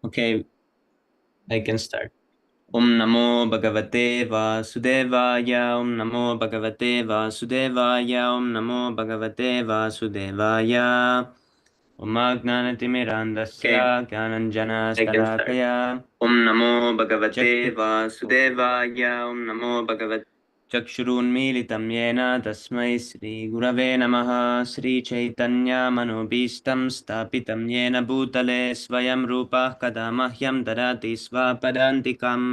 Okay, I can start. Om Namo Bhagavate Vasudevaya. Om Namo Bhagavate Vasudevaya. Om Namo Bhagavate Vasudevaya. Om Agnanatimirandasya Gyananjana Stalakaya. Om Namo Bhagavate Vasudevaya. Om Namo Bhagavate चक्षुरुन्मीलितं येन तस्मै श्रीगुरवे नमः। श्रीचैतन्यमनोभीष्टं स्थापितं येन भूतले स्वयं रूपः कदा मह्यं ददाति स्वपदान्तिकम्।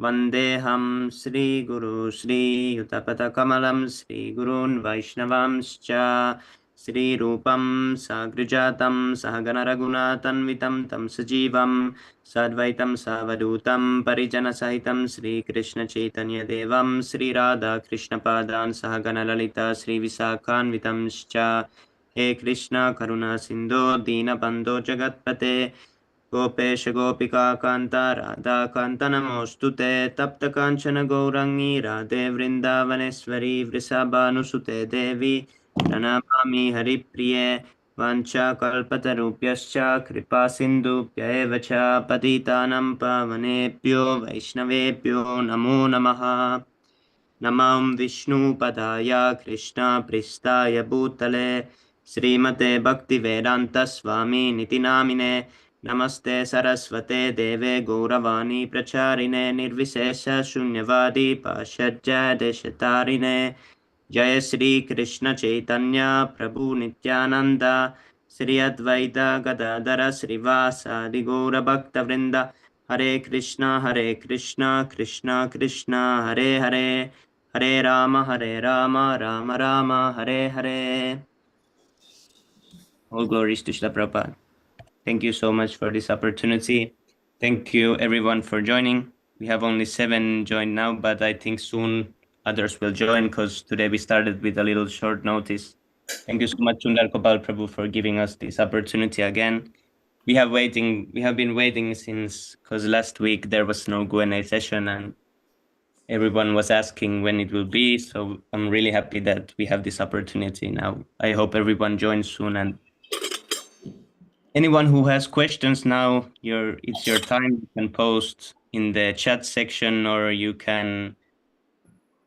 वन्देऽहं श्रीगुरु श्रीयुतपदकमलं श्रीगुरून् वैष्णवांश्च श्रीरूपं साग्रजातं सहगणरघुनाथान्वितं तं सजीवं साद्वैतं सावधूतं परिजनसहितं श्रीकृष्णचैतन्यदेवं श्रीराधाकृष्णपादान् सहगणललिता श्रीविशाखान्वितंश्च। हे कृष्ण करुणा सिन्धो दीनबन्धो जगत्पते गोपेश गोपिका कान्ता राधाकान्त नमोऽस्तु ते। तप्तकाञ्चन गौरङ्गी राधे वृन्दावनेश्वरी वृषभानुसुते देवी प्रणमामि हरिप्रिये। वाञ्छाकल्पतरुभ्यश्च कृपा सिन्धुभ्य एव च पतितानां पावनेभ्यो वैष्णवेभ्यो नमो नमः। नमो विष्णुपदाय कृष्णप्रेष्ठाय भूतले श्रीमते भक्तिवेदान्तस्वामिनिति नामिने। नमस्ते सरस्वते देवे गौरवाणी प्रचारिणे निर्विशेष शून्यवादी पाश्चात्यदेशतारिणे। जय श्री कृष्ण चैतन्य प्रभु नित्यानंद श्री अद्वैत गदाधर श्रीवासादि गौर भक्त वृंद। हरे कृष्णा कृष्णा कृष्णा हरे हरे, हरे Ram Ram Ram Hare Hare. All glories to Srila Prabhupada. Thank you so much for this opportunity. Thank you everyone for joining. We have only 7 joined now, but I think soon others will join because today we started with a little short notice. Thank you so much, Sundar Gopāl Prabhu, for giving us this opportunity again. We have been waiting since, because last week there was no Q&A session and everyone was asking when it will be. So I'm really happy that we have this opportunity now. I hope everyone joins soon, and anyone who has questions now, it's your time. You can post in the chat section, or you can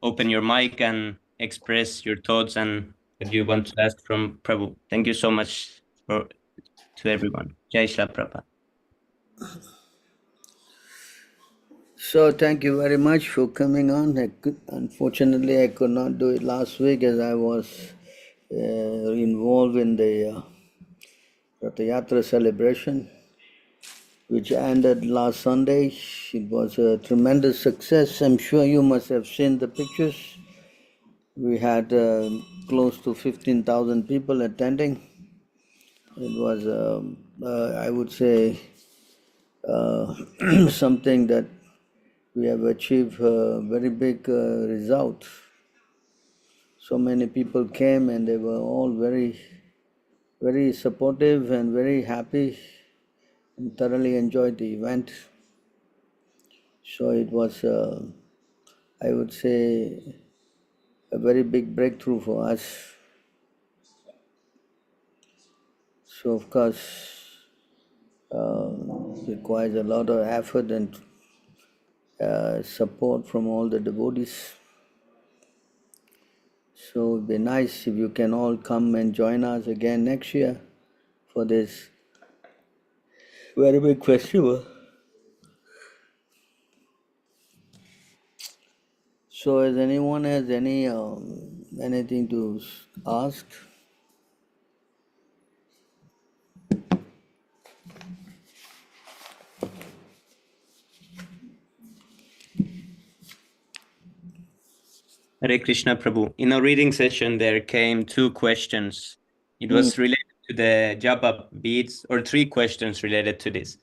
open your mic and express your thoughts and what you want to ask from Prabhu. Thank you so much to everyone. Jai Shri Prabhupada. So thank you very much for coming on. Unfortunately, I could not do it last week as I was involved in the Rath Yatra celebration, which ended last Sunday. It was a tremendous success. I'm sure you must have seen the pictures. We had close to 15,000 people attending. It was, I would say, something that we have achieved a very big result. So many people came and they were all very, very supportive and very happy and thoroughly enjoyed the event. So it was, I would say, a very big breakthrough for us. So of course, requires a lot of effort and support from all the devotees. So it'd be nice if you can all come and join us again next year for this very big festival. So, if anyone has anything to ask? Hare Krishna Prabhu. In a reading session, there came 2 questions. It was related to the japa beads, or 3 questions related to this.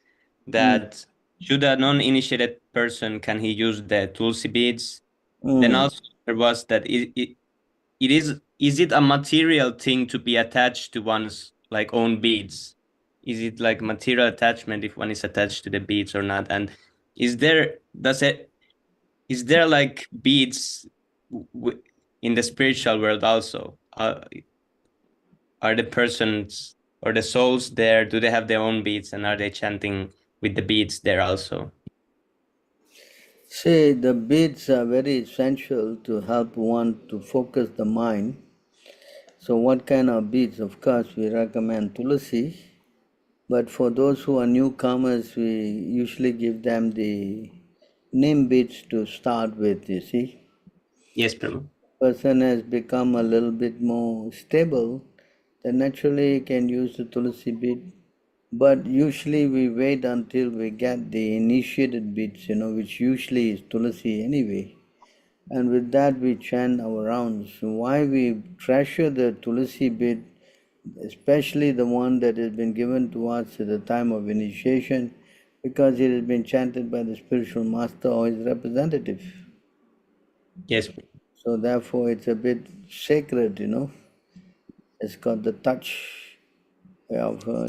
That should a non-initiated person, can he use the tulsi beads? Then also there was that is it a material thing to be attached to one's like own beads? Is it like material attachment if one is attached to the beads or not? And is there like beads in the spiritual world also? Are the persons or the souls there, do they have their own beads and are they chanting with the beads there also? See, the beads are very essential to help one to focus the mind. So, what kind of beads? Of course, we recommend tulasi, but for those who are newcomers, we usually give them the neem beads to start with, you see. Yes, Prabhu. Person has become a little bit more stable, then naturally he can use the tulasi bead. But usually we wait until we get the initiated beads, which usually is tulasi anyway. And with that we chant our rounds. Why we treasure the tulasi bead, especially the one that has been given to us at the time of initiation, because it has been chanted by the spiritual master or his representative. Yes, Prabhu. So therefore it's a bit sacred. It's got the touch of, a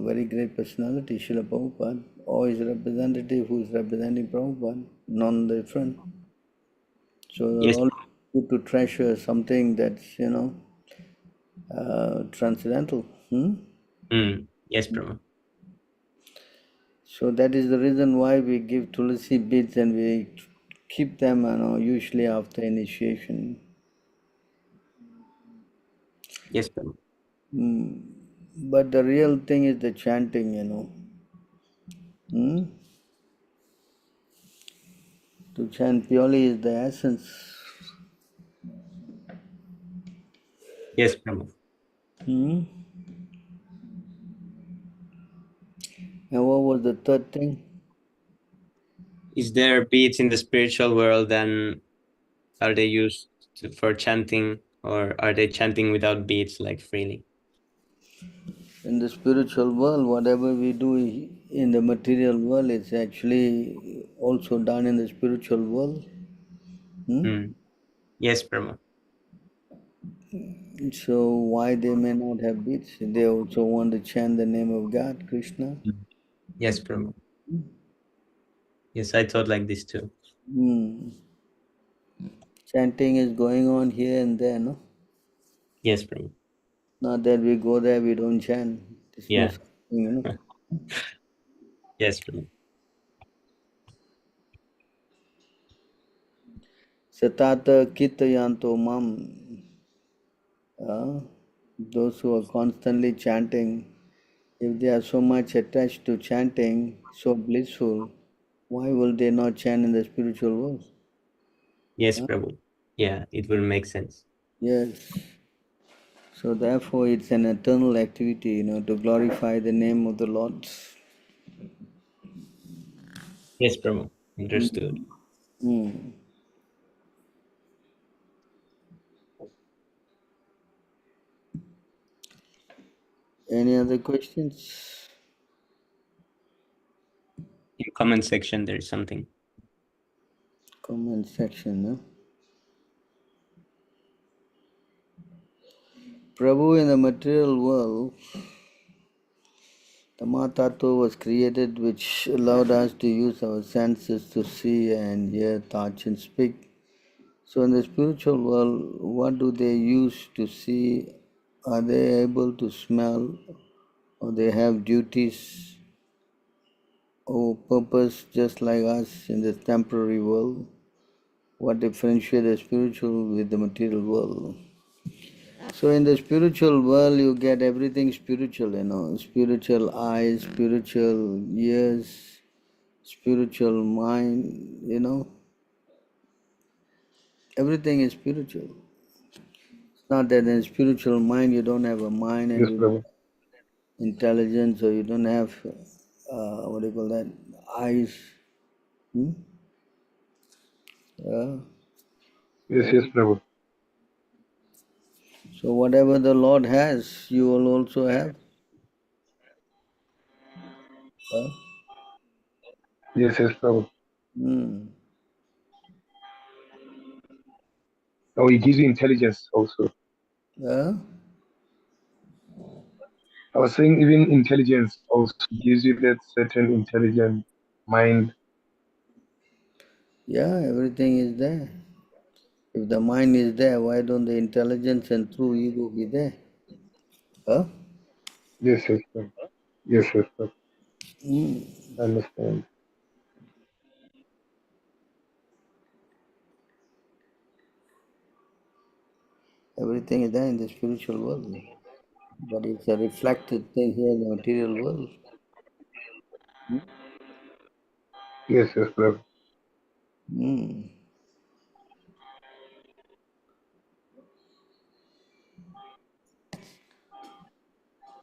very great personality, Srila Prabhupada, or his representative who is representing Prabhupada, none different. So they're Yes. all good to treasure something that's, transcendental. Yes, Prabhu. So that is the reason why we give tulasi beads and we keep them, usually after initiation. Yes, Prabhu. But the real thing is the chanting. Hmm? To chant purely is the essence. Yes, Prabhu. Hmm? And what was the third thing? Is there beads in the spiritual world, and are they used for chanting, or are they chanting without beads, like freely? In the spiritual world, whatever we do in the material world is actually also done in the spiritual world. Mm. Yes, Prabhu. So why they may not have beads? They also want to chant the name of God, Krishna. Mm. Yes, Prabhu. Yes, I thought like this too. Hmm. Chanting is going on here and there, no? Yes, Prabhu. Not that we go there, we don't chant. There's no Yeah. such thing. Yes, Prabhu. Satata Kitayanto Mam. Those who are constantly chanting, if they are so much attached to chanting, so blissful, why will they not chant in the spiritual world? Yes, Prabhu. Yeah, it will make sense. Yes. So therefore it's an eternal activity, to glorify the name of the Lord. Yes, Prabhu. Understood. Mm. Any other questions? In comment section, there is something. Comment section, no? Prabhu, in the material world, the Matattva was created which allowed us to use our senses to see and hear, touch and speak. So in the spiritual world, what do they use to see? Are they able to smell, or they have duties or purpose just like us in this temporary world? What differentiates the spiritual with the material world? So in the spiritual world, you get everything spiritual, spiritual eyes, spiritual ears, spiritual mind. Everything is spiritual. It's not that in spiritual mind you don't have a mind and Yes, you don't Prabhu. have intelligence, or you don't have, what do you call that, eyes. Hmm? Uh, Yes, Prabhu. so whatever the Lord has, you will also have. Uh, Yes, Prabhu. hmm. Oh, he gives you intelligence also. Uh, I was saying even intelligence also gives you that certain intelligent mind. yeah, everything is there. If the mind is there, why don't the intelligence and true ego be there? Huh? Prabhu. Yes, Prabhu. Yes, Prabhu. Understand. Everything is there in the spiritual world, but it's a reflected thing here in the material world. Yes, yes, Prabhu. Mm.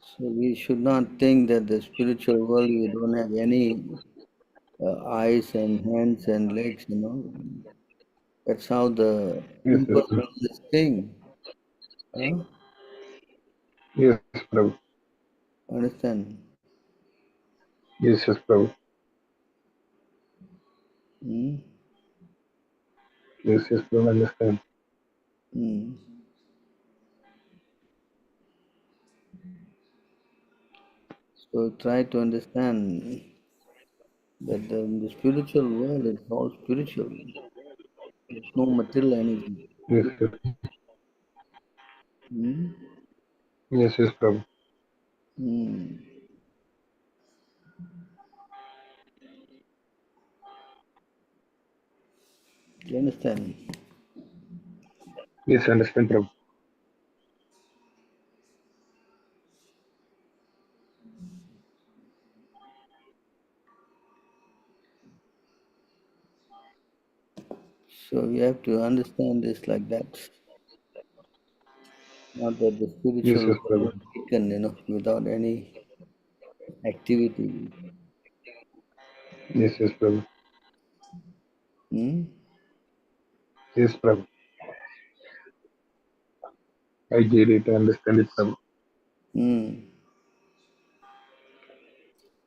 So we should not think that the spiritual world we don't have any eyes and hands and legs, you know. That's how the Yes, yes, Prabhu. impersonalist thing. Huh? Yes, Prabhu. Understand? Yes, yes, Prabhu. Mm? Yes, yes, Prabhu. Understand. Mm. So try to understand that the spiritual world is all spiritual. There's no material energy. Yes, yes, Mm? yes, yes, Prabhu. Mm. You understand? Yes, understand, Prabhu. So we have to understand this like that. Not that the Yes, spiritual yes, world Prabhu. is taken, you know, without any activity. Yes, yes, Prabhu. Hmm? Yes, Prabhu. I get it. I understand it, Prabhu. Hmm.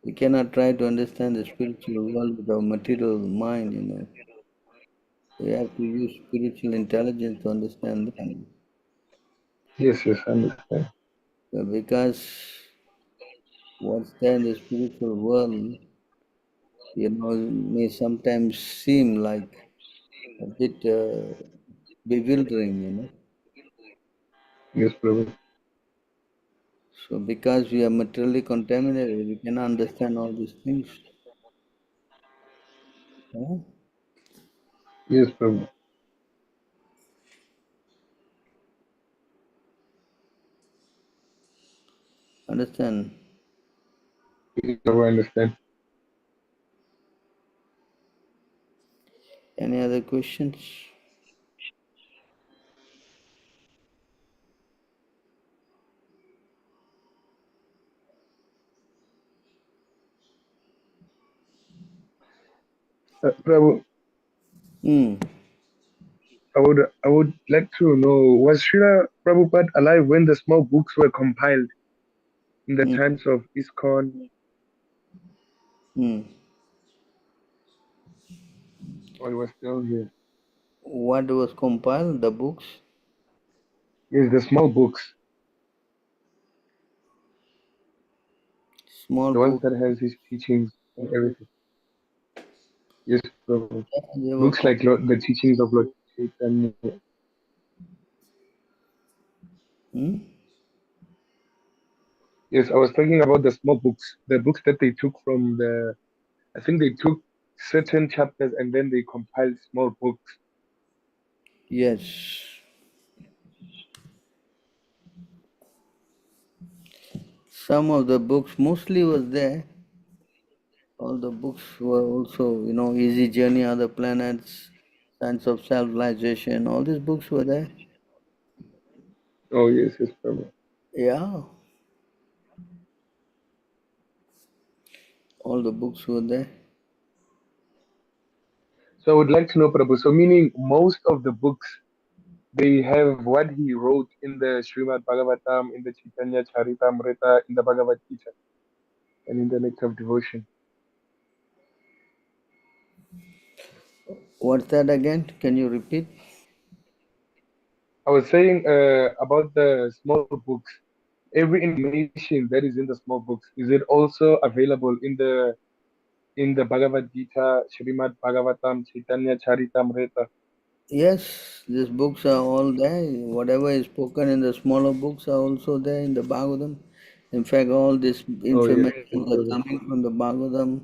We cannot try to understand the spiritual world with our material mind, you know. We have to use spiritual intelligence to understand them. Yes, yes, I understand. Because what's there in the spiritual world, you know, may sometimes seem like a bit bewildering, you know. Yes, Prabhu. So because we are materially contaminated, we cannot understand all these things. Huh? Yes, Prabhu. Understand? Yes, Prabhu, I understand. Any other questions? Prabhu, Hmm. I would like to know, was Srila Prabhupada alive when the small books were compiled in the Hmm. times of ISKCON, Hmm. or he was still here? What was compiled? The books? Yes, the small books, Small the ones books. that has his teachings and everything. Yes, Prabhu. They were Books like the teachings of Lord Chaitanya. hmm? Yes, I was talking about the small books, the books that they took from the, I think they took certain chapters and then they compiled small books. Yes. Some of the books mostly was there. All the books were also, you know, Easy Journey, Other Planets, Science of Self-Realization. All these books were there. Oh, yes, yes, Prabhu. Yeah. All the books were there. So I would like to know, Prabhu, so meaning most of the books, they have what he wrote in the Srimad Bhagavatam, in the Chaitanya Charitamrita, in the Bhagavad Gita, and in the Lecture of Devotion. What's that again? Can you repeat? I was saying about the small books. Every information that is in the small books, is it also available in the Bhagavad Gita, Srimad Bhagavatam, Chaitanya Charitamrita? Yes, these books are all there. Whatever is spoken in the smaller books are also there in the Bhagavatam. In fact, all this Oh, yes, information are Prabhu. coming from the Bhagavatam,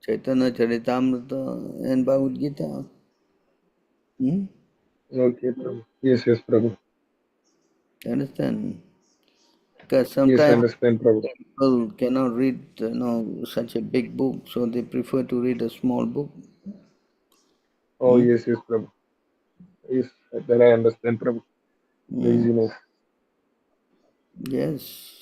Chaitanya Charitamrita, and Bhagavad Gita. Hmm? Okay, Prabhu. Yes, yes, Prabhu. You understand? Because Yes, I sometimes understand, Prabhu. people cannot read, such a big book, so they prefer to read a small book. Oh, Hmm? yes, yes, Prabhu. Yes, that I understand, Prabhu. The Hmm. easiness. Yes.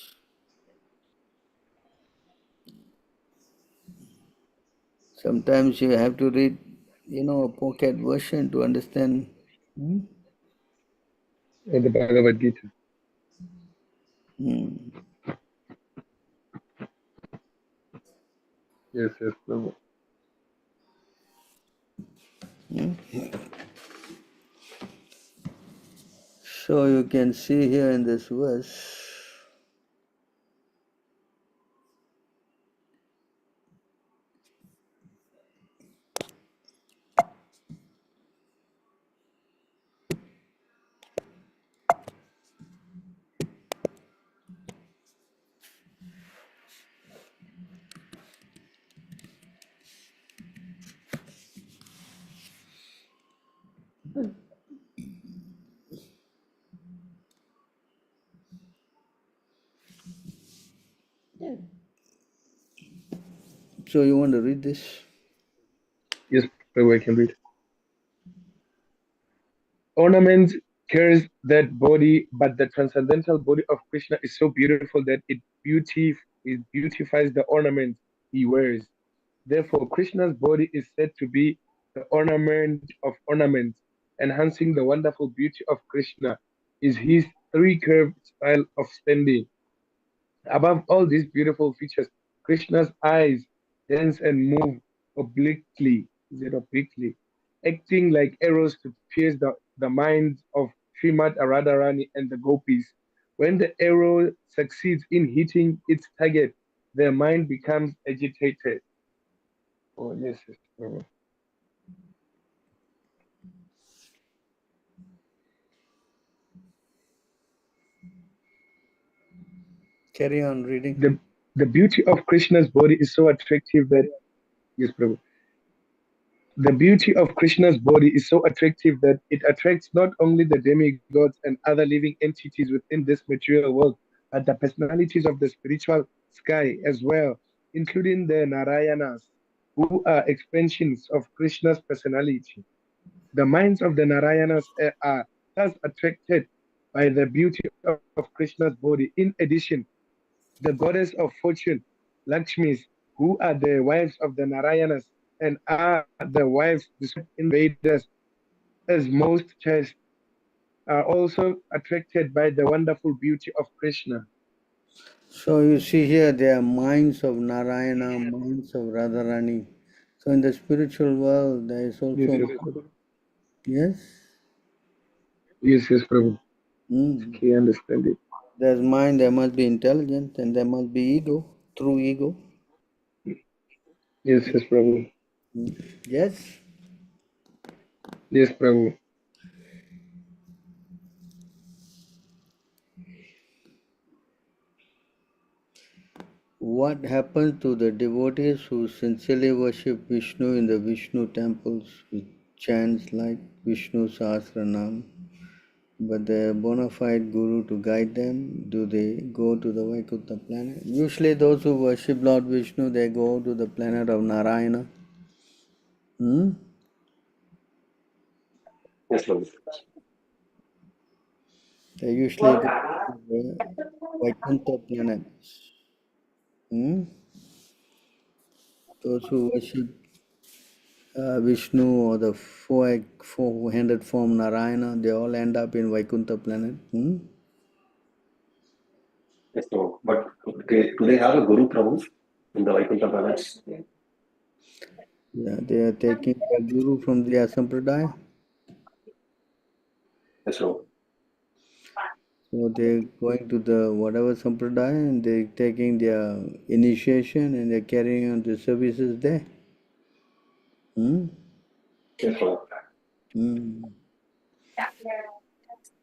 Sometimes you have to read, a pocket version to understand. Hmm? The Bhagavad Gita. Hmm. Yes, yes, Prabhu. Hmm? So you can see here in this verse, so you want to read this? Yes, Prabhu, I can read. Ornaments carries that body, but the transcendental body of Krishna is so beautiful that it beautifies the ornaments he wears. Therefore, Krishna's body is said to be the ornament of ornaments, enhancing the wonderful beauty of Krishna is his three-curved style of standing. Above all these beautiful features, Krishna's eyes dance and move obliquely, is it obliquely, acting like arrows to pierce the minds of Srimad Radharani and the gopis. When the arrow succeeds in hitting its target, their mind becomes agitated. Oh, yes, yes. Carry on reading. The beauty of Krishna's body is so attractive that, yes, Prabhu. The beauty of Krishna's body is so attractive that it attracts not only the demigods and other living entities within this material world, but the personalities of the spiritual sky as well, including the Narayanas, who are expansions of Krishna's personality. The minds of the Narayanas are thus attracted by the beauty of Krishna's body. In addition, the goddess of fortune, Lakshmis, who are the wives of the Narayanas and are the wives described in Vedas as most chaste, are also attracted by the wonderful beauty of Krishna. So you see here, there are minds of Narayana, minds of Radharani. So in the spiritual world, there is Yes, also, yes, Prabhu. yes, Yes, yes, Prabhu. mm. Okay, understand it. There's mind, there must be intelligence, and there must be ego, true ego. Yes, yes, Prabhu. Mm. Yes. Yes, Prabhu. What happens to the devotees who sincerely worship Vishnu in the Vishnu temples with chants like Vishnu Sahasranam, but the bona fide guru to guide them? Do they go to the Vaikuntha planet? Usually, those who worship Lord Vishnu, they go to the planet of Narayana. Hmm? Yes, Prabhu. They usually go to the Vaikuntha planets. Hmm? Those who worship Vishnu or the four-handed form Narayana, they all end up in Vaikuntha planet. Hmm? Yes, Prabhu. But okay, do they have a guru, Prabhu, in the Vaikuntha planets? Yeah, they are taking their guru from their sampradaya. Yes, Prabhu. So they're going to the whatever sampradaya and they're taking their initiation and they're carrying on the services there. Hmm? Yes, Prabhu. Hmm.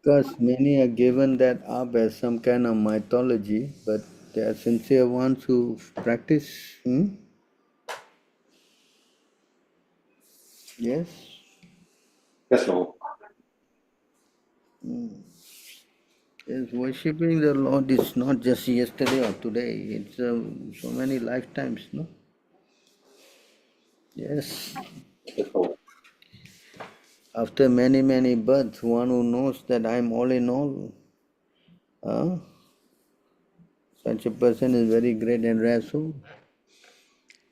Because many are given that up as some kind of mythology, but They are sincere ones who practice. Yes. Yes, Prabhu. Yes, worshipping the Lord is not just yesterday or today. It's so many lifetimes, no? Yes. Yes, Prabhu. After many, many births, one who knows that I am all in all, such a person is very great and rare soul.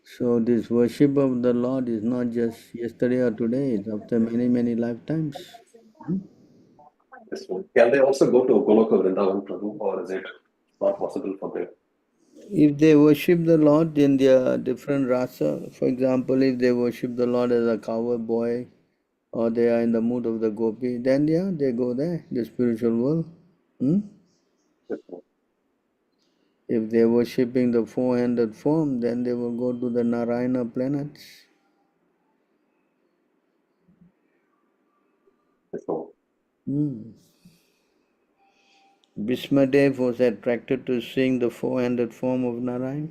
So this worship of the Lord is not just yesterday or today, it's after many, many lifetimes. Yes, Prabhu. Can they also go to Goloka Vrindavan, Prabhu, or is it not possible for them? If they worship the Lord in their different rasa, for example, if they worship the Lord as a cowboy, or they are in the mood of the gopi, then yeah, they go there, the spiritual world. Yes, Prabhu. If they are worshipping the four-handed form, then they will go to the Narayana planets. Yes, Prabhu. Bhishmadev was attracted to seeing the four-handed form of Narayana.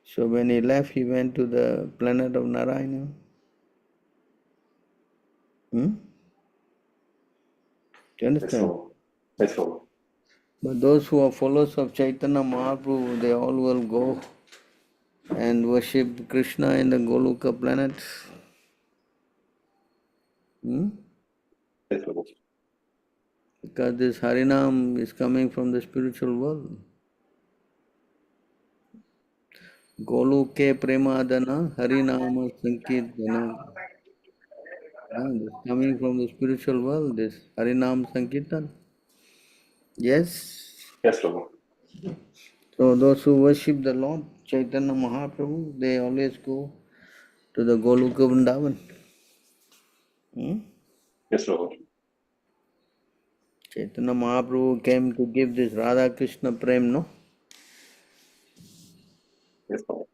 So when he left, he went to the planet of Narayana. Do you Yes, understand? Prabhu. Yes, Prabhu. But those who are followers of Chaitanya Mahaprabhu, they all will go and worship Krishna in the Goloka planets. Yes, Prabhu. Because this Harinam is coming from the spiritual world. Goloke Premadana Harinama Sankirtana. This coming from the spiritual world, this Harinam Sankirtan. Yes. Yes, Prabhu. So those who worship the Lord Chaitanya Mahaprabhu, they always go to the Goloka Vrindavan. Yes, Prabhu. Chaitanya Mahaprabhu came to give this Radha Krishna Prem, no? Yes, Prabhu.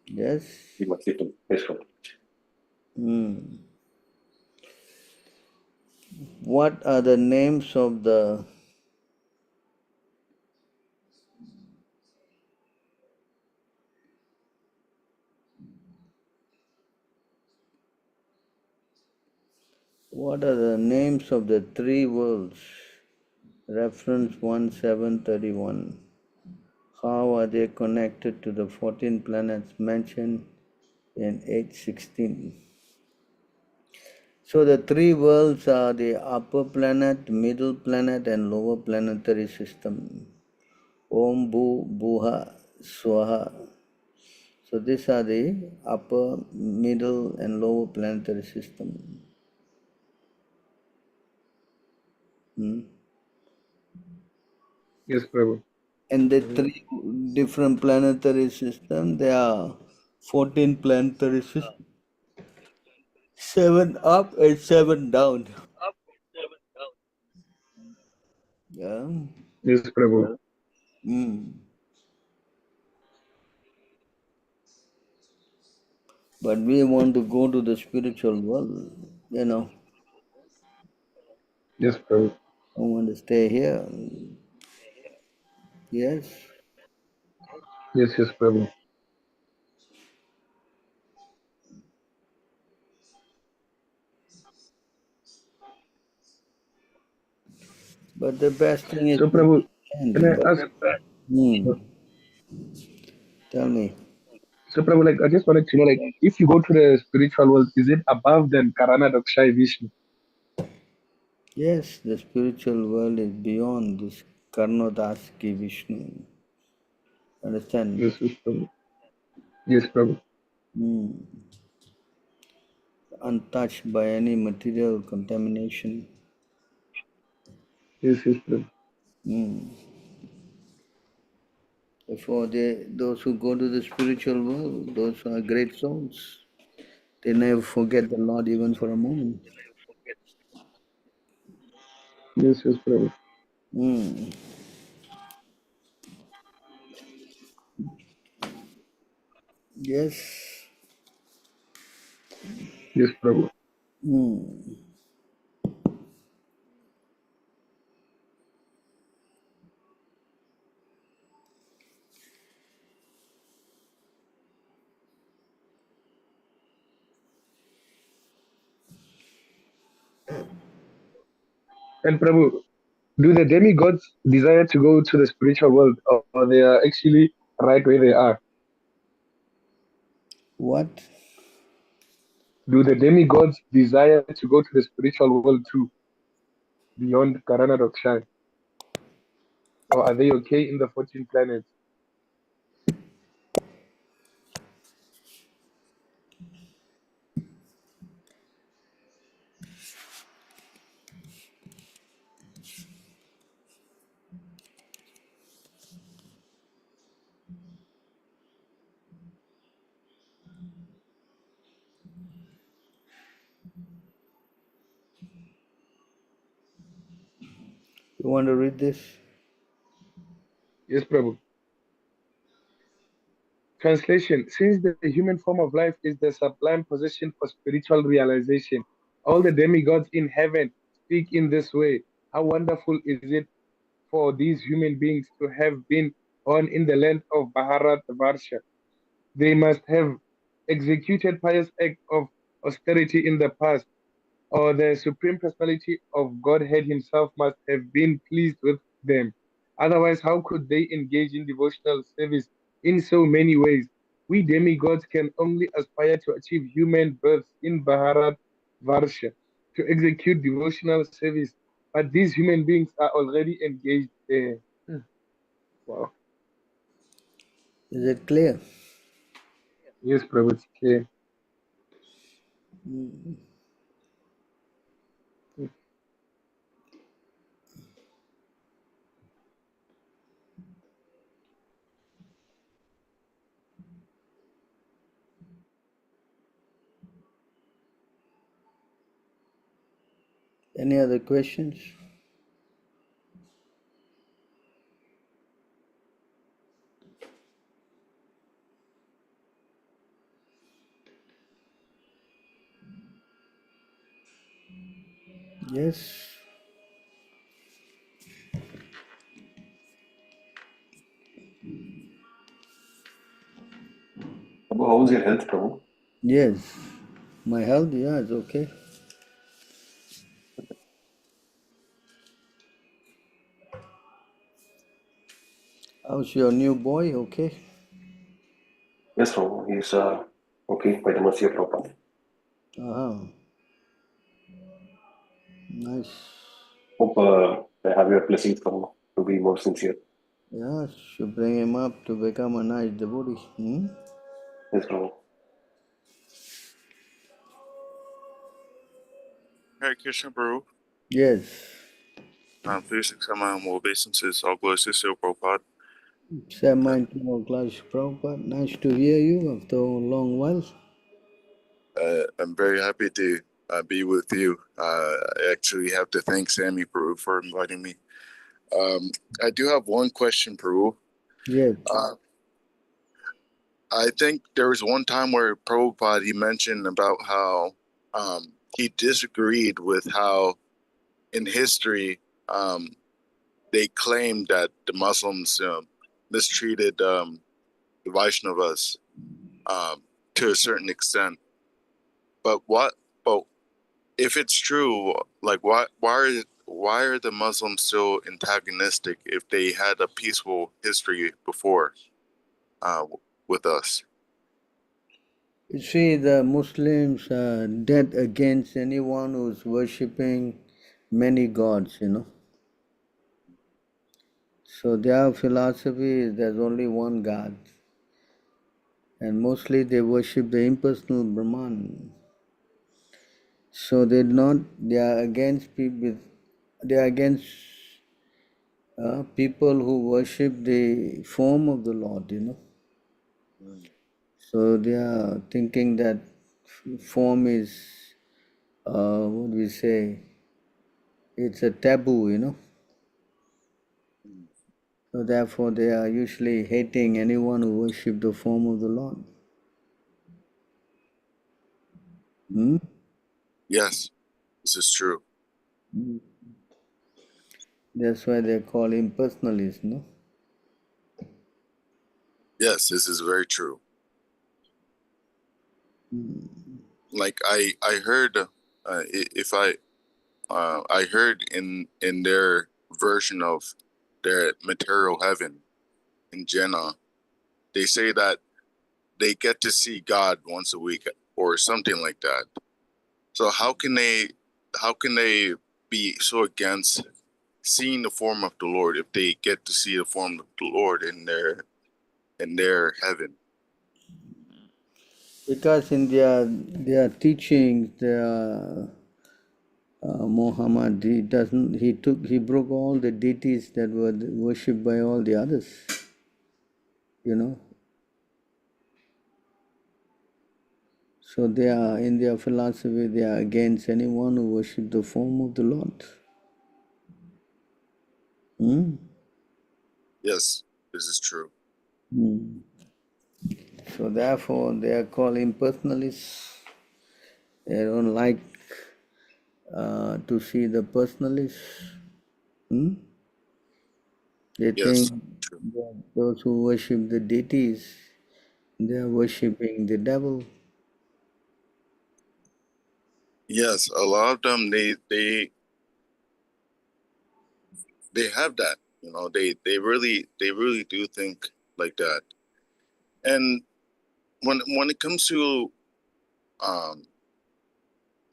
Yes. You must see him. Yes, Prabhu. What are the names of the three worlds? Reference 1731. How are they connected to the 14 planets mentioned in 816? So the three worlds are the upper planet, middle planet, and lower planetary system. Om Bhu Bhuha Swaha. So these are the upper, middle, and lower planetary system. Yes, Prabhu. And the three different planetary systems, there are 14 planetary systems. 7 up and 7 down. Yeah. Yes, Prabhu. But we want to go to the spiritual world. Yes, Prabhu. I want to stay here. Yes. Yes, yes, Prabhu. But the best thing is So, to Prabhu, can I understand. ask? Tell me. So, Prabhu, like, I just wanted to know, like, if you go to the spiritual world, is it above than Karana Dakshai Vishnu? Yes, the spiritual world is beyond this Karnodasaki Vishnu. Understand? Yes, yes, Prabhu. Yes, Prabhu. Untouched by any material contamination. Yes, yes, Prabhu. Therefore, those who go to the spiritual world, those are great souls. They never forget the Lord even for a moment. Yes, yes, Prabhu. Yes. Yes, Prabhu. And Prabhu, do the demigods desire to go to the spiritual world, or they are actually right where they are? What? Do the demigods desire to go to the spiritual world too, beyond Karana Rokshan? Or are they okay in the 14 planets? You want to read this? Yes, Prabhu. Translation: Since the human form of life is the sublime position for spiritual realization, all the demigods in heaven speak in this way. How wonderful is it for these human beings to have been born in the land of Bharat Varsha. They must have executed pious acts of austerity in the past, or the Supreme Personality of Godhead Himself must have been pleased with them. Otherwise, how could they engage in devotional service in so many ways? We demigods can only aspire to achieve human births in Bharat Varsha, to execute devotional service, but these human beings are already engaged there. Wow. Is it clear? Yes, Prabhu, it's clear. Any other questions? Yes. Prabhu, how's your health, Prabhu? Yes. My health, yeah, it's okay. How's your new boy? Okay. Yes, Prabhu. He's okay by the mercy of Prabhupada. Ah, nice. Hope I have your blessings, Prabhu, to be more sincere. Yeah, should bring him up to become a nice devotee. Hmm? Yes, Prabhu. Hare Krishna, Baruch. Yes. Please accept my humble obeisances. All glories to Srila Prabhupada. Say mine to more class, Prabhupada. Nice to hear you after a long while. I'm very happy to be with you. I actually have to thank Sammy Peru for inviting me. I do have one question, Peru. Yes. I think there was one time where Prabhupada he mentioned about how he disagreed with how in history they claimed that the Muslims mistreated the Vaishnavas to a certain extent. But if it's true, like why are the Muslims so antagonistic if they had a peaceful history before with us? You see, the Muslims are dead against anyone who's worshipping many gods, So their philosophy is there's only one God. And mostly they worship the impersonal Brahman. So they are against people, they are against people who worship the form of the Lord. So they are thinking that form is, what do we say, it's a taboo. So therefore they are usually hating anyone who worship the form of the Lord. Hmm? Yes, this is true. That's why they're called impersonalists, no? Yes, this is very true. Like I heard, if I I heard in their version of their material heaven in Jannah, they say that they get to see God once a week or something like that. So how can they be so against seeing the form of the Lord if they get to see the form of the Lord in their heaven? Because in their teachings, their Muhammad, he broke all the deities that were worshipped by all the others. You know. So they are, in their philosophy, they are against anyone who worship the form of the Lord. Yes, this is true. So therefore, they are called impersonalists. They don't like to see the personalists. They Yes, think true. that those who worship the deities, they are worshipping the devil. Yes, a lot of them they have that. You know, they really do think like that. And when it comes to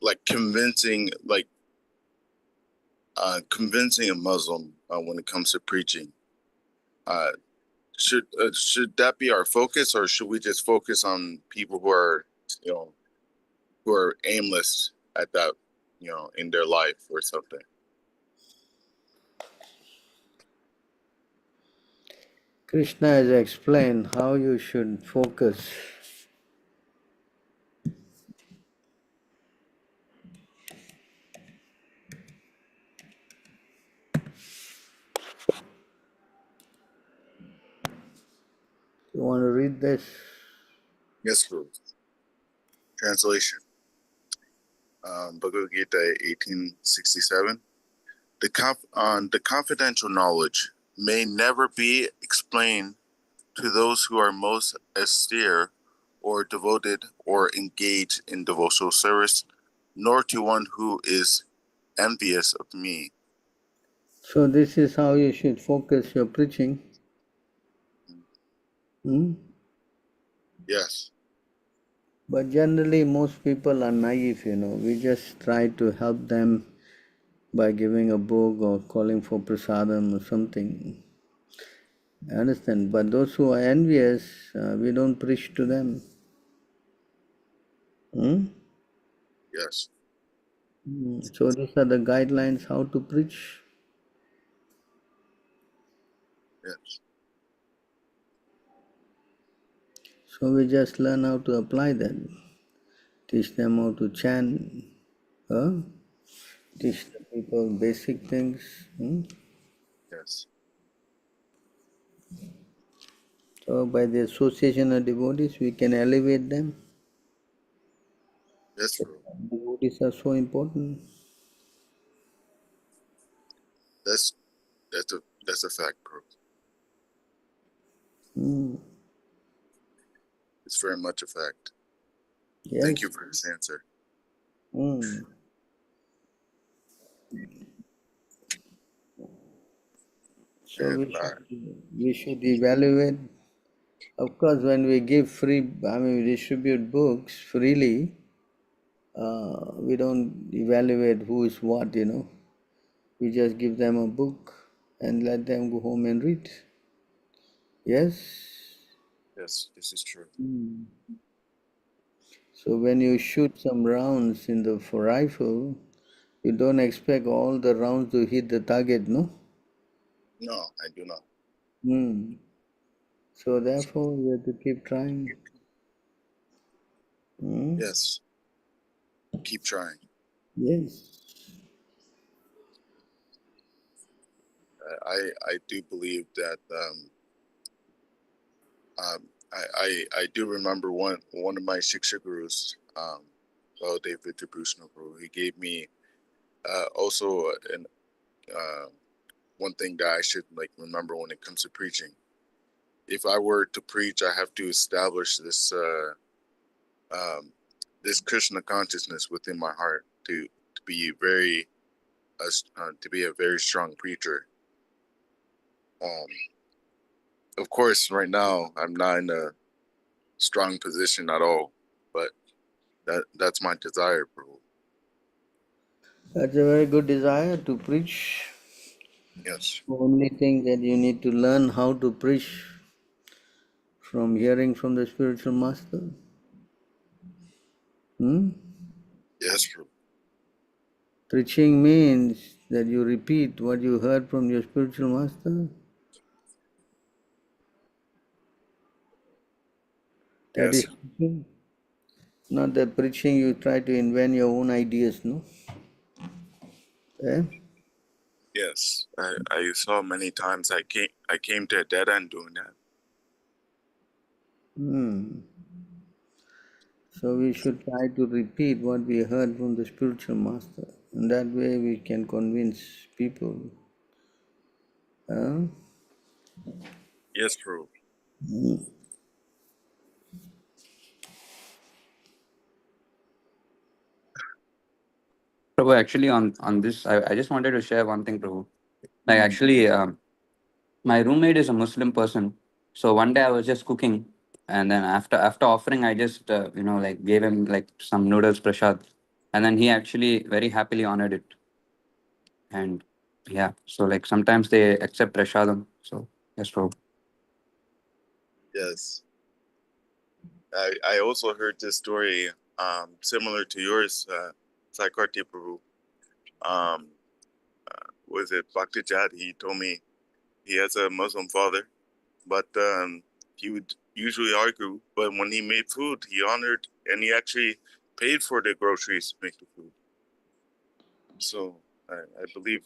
like convincing convincing a Muslim when it comes to preaching, should that be our focus, or should we just focus on people who are, you know, who are aimless at that, you know, in their life or something? Krishna has explained how you should focus. You want to read this? Yes, Guru. Translation. Bhagavad Gita 1867. The confidential knowledge may never be explained to those who are most austere or devoted or engaged in devotional service, nor to one who is envious of me. So this is how you should focus your preaching. Yes. But generally most people are naive, We just try to help them by giving a book or calling for prasadam or something. I understand. But those who are envious, we don't preach to them. Yes. So these are the guidelines how to preach. Yes. So we just learn how to apply that. Teach them how to chant. Teach the people basic things. Yes. So by the association of devotees, we can elevate them. That's true. Devotees are so important. That's a fact, bro. It's very much a fact. Yes. Thank you for this answer. So And we should evaluate. Of course, when we give free, we distribute books freely, we don't evaluate who is what, We just give them a book and let them go home and read. Yes? yes, this is true. So when you shoot some rounds in the rifle, you don't expect all the rounds to hit the target, no? No, I do not. So therefore, we have to keep trying. Yes. Keep trying. Yes. I do believe that I do remember one of my Shiksha gurus, David Tribhushna Guru. He gave me also an one thing that I should like remember when it comes to preaching. If I were to preach, I have to establish this this Krishna consciousness within my heart to be very to be a very strong preacher. Of course, right now I'm not in a strong position at all, but that's my desire, bro. That's a very good desire to preach. Yes. The only thing that you need to learn how to preach from hearing from the spiritual master. Yes, bro. Preaching means that you repeat what you heard from your spiritual master. That is Yes. preaching. Not that preaching you try to invent your own ideas, no? Eh? Yes. I saw many times I came to a dead end doing that. So we should try to repeat what we heard from the spiritual master. And that way we can convince people. Huh? Yes, bro. Prabhu, actually, on this, I just wanted to share one thing, Prabhu. Like, actually, my roommate is a Muslim person. So one day I was just cooking, and then after offering, I just like gave him like some noodles prasad, and then he actually very happily honored it. And yeah, so like sometimes they accept prasadam. So yes, Prabhu. Yes. I also heard this story similar to yours, Saikarti Prabhu. Um, was it Bhakti Jad? He told me he has a Muslim father, but he would usually argue. But when he made food, he honored and he actually paid for the groceries to make the food. So I believe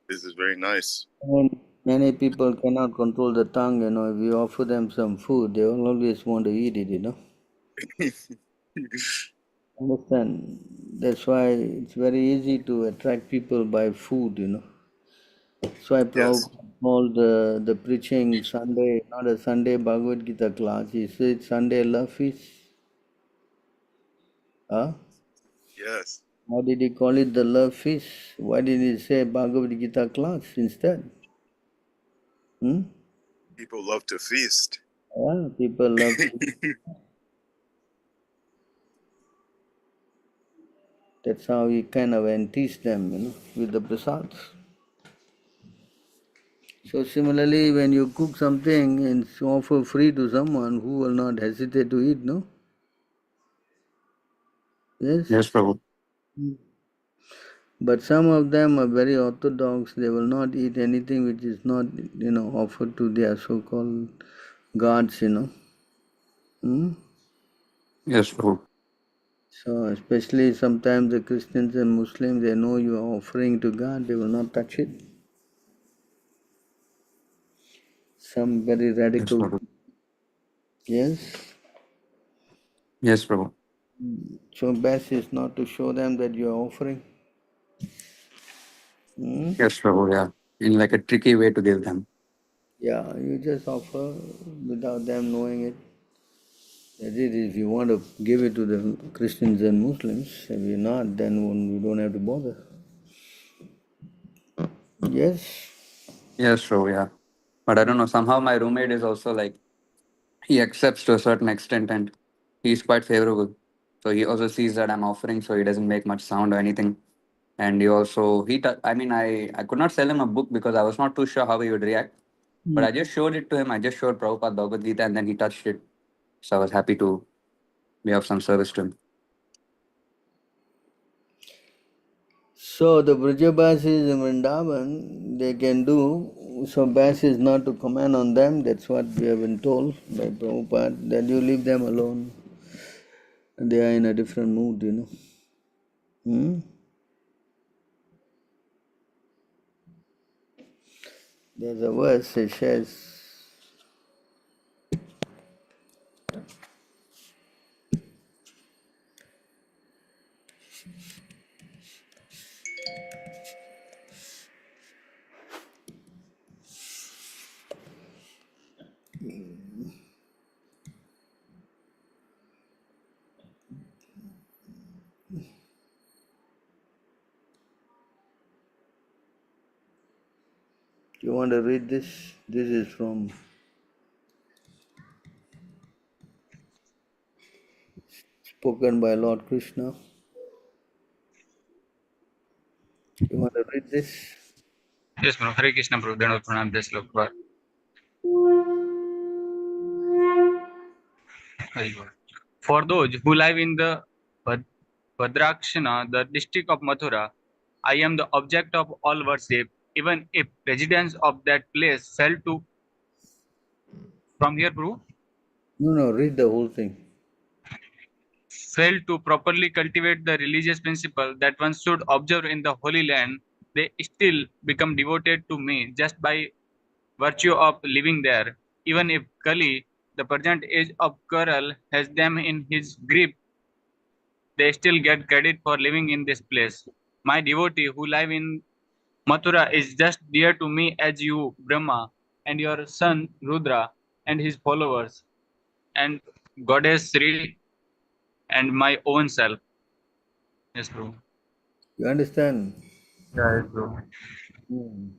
this is very nice. And many people cannot control the tongue, if you offer them some food, they will always want to eat it, Understand? That's why it's very easy to attract people by food. That's why Yes. Prabhupada called the preaching Sunday, not a Sunday Bhagavad Gita class. He said Sunday love feast. Huh? Yes. Why did he call it the love feast? Why did he say Bhagavad Gita class instead? People love to feast. Yeah, people love. That's how he kind of teach them, with the prasads. So similarly, when you cook something and offer free to someone, who will not hesitate to eat, no? Yes? Yes, Prabhu. But some of them are very orthodox. They will not eat anything which is not, offered to their so-called gods. Yes, Prabhu. So especially sometimes the Christians and Muslims, they know you are offering to God, they will not touch it. Some very Yes, radical. Prabhu. Yes? Yes, Prabhu. So best is not to show them that you are offering. Yes, Prabhu. Yeah, in like a tricky way to give them. Yeah, you just offer without them knowing it. That is, if you want to give it to the Christians and Muslims, if you're not, then you don't have to bother. Yes? Yes, Prabhu. Yeah, but I don't know. Somehow my roommate is also like he accepts to a certain extent, and he's quite favorable. So he also sees that I'm offering, so he doesn't make much sound or anything. And he also I mean, I could not sell him a book because I was not too sure how he would react. But I just showed it to him. I just showed Prabhupada Bhagavad Gita, and then he touched it. So I was happy to be of some service to him. So the Brajabasis in Vrindavan, they can do, so best is not to comment on them, that's what we have been told by Prabhupada, that you leave them alone. They are in a different mood. There's a verse that says, You want to read this? This is from spoken by Lord Krishna. You want to read this? Yes, Prabhu. Hare Krishna, Prabhu. Dandavat pranam, jai Shri Prabhupada. Hari Bol. For those who live in the Bhadrakshana, the district of Mathura, I am the object of all worship. Even if residents of that place fell to from here, Prabhu, No, read the whole thing. fail to properly cultivate the religious principle that one should observe in the Holy Land, they still become devoted to me just by virtue of living there. Even if Kali, the present age of Karal, has them in his grip, they still get credit for living in this place. My devotee who live in Mathura is just dear to me as you, Brahma, and your son Rudra and his followers, and Goddess Sri, and my own self. Yes, bro. You understand? Yeah, yes, bro. Hmm.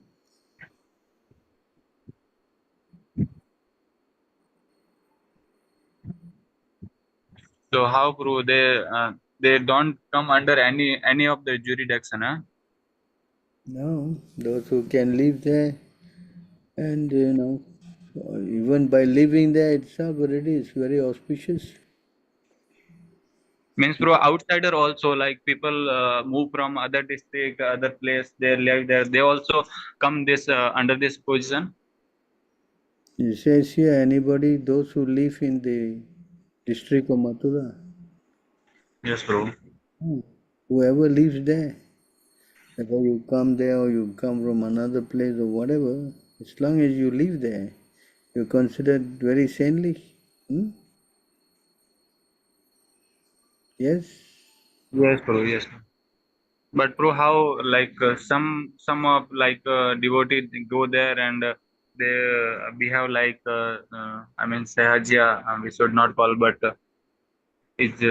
So how, bro? They don't come under any of the jurisdiction, huh? No, those who can live there, and even by living there itself already is very auspicious. Means, bro, outsider also like people move from other district, other place, they live there. They also come this under this position. It says here, anybody, those who live in the district of Mathura, Yes, bro. whoever lives there, whether you come there or you come from another place or whatever, as long as you live there, you're considered very saintly. Hmm? Yes? Yes, bro. Yes, bro. But bro, how like some of like devotees go there and they behave like I mean Sahajya, we should not call, but it's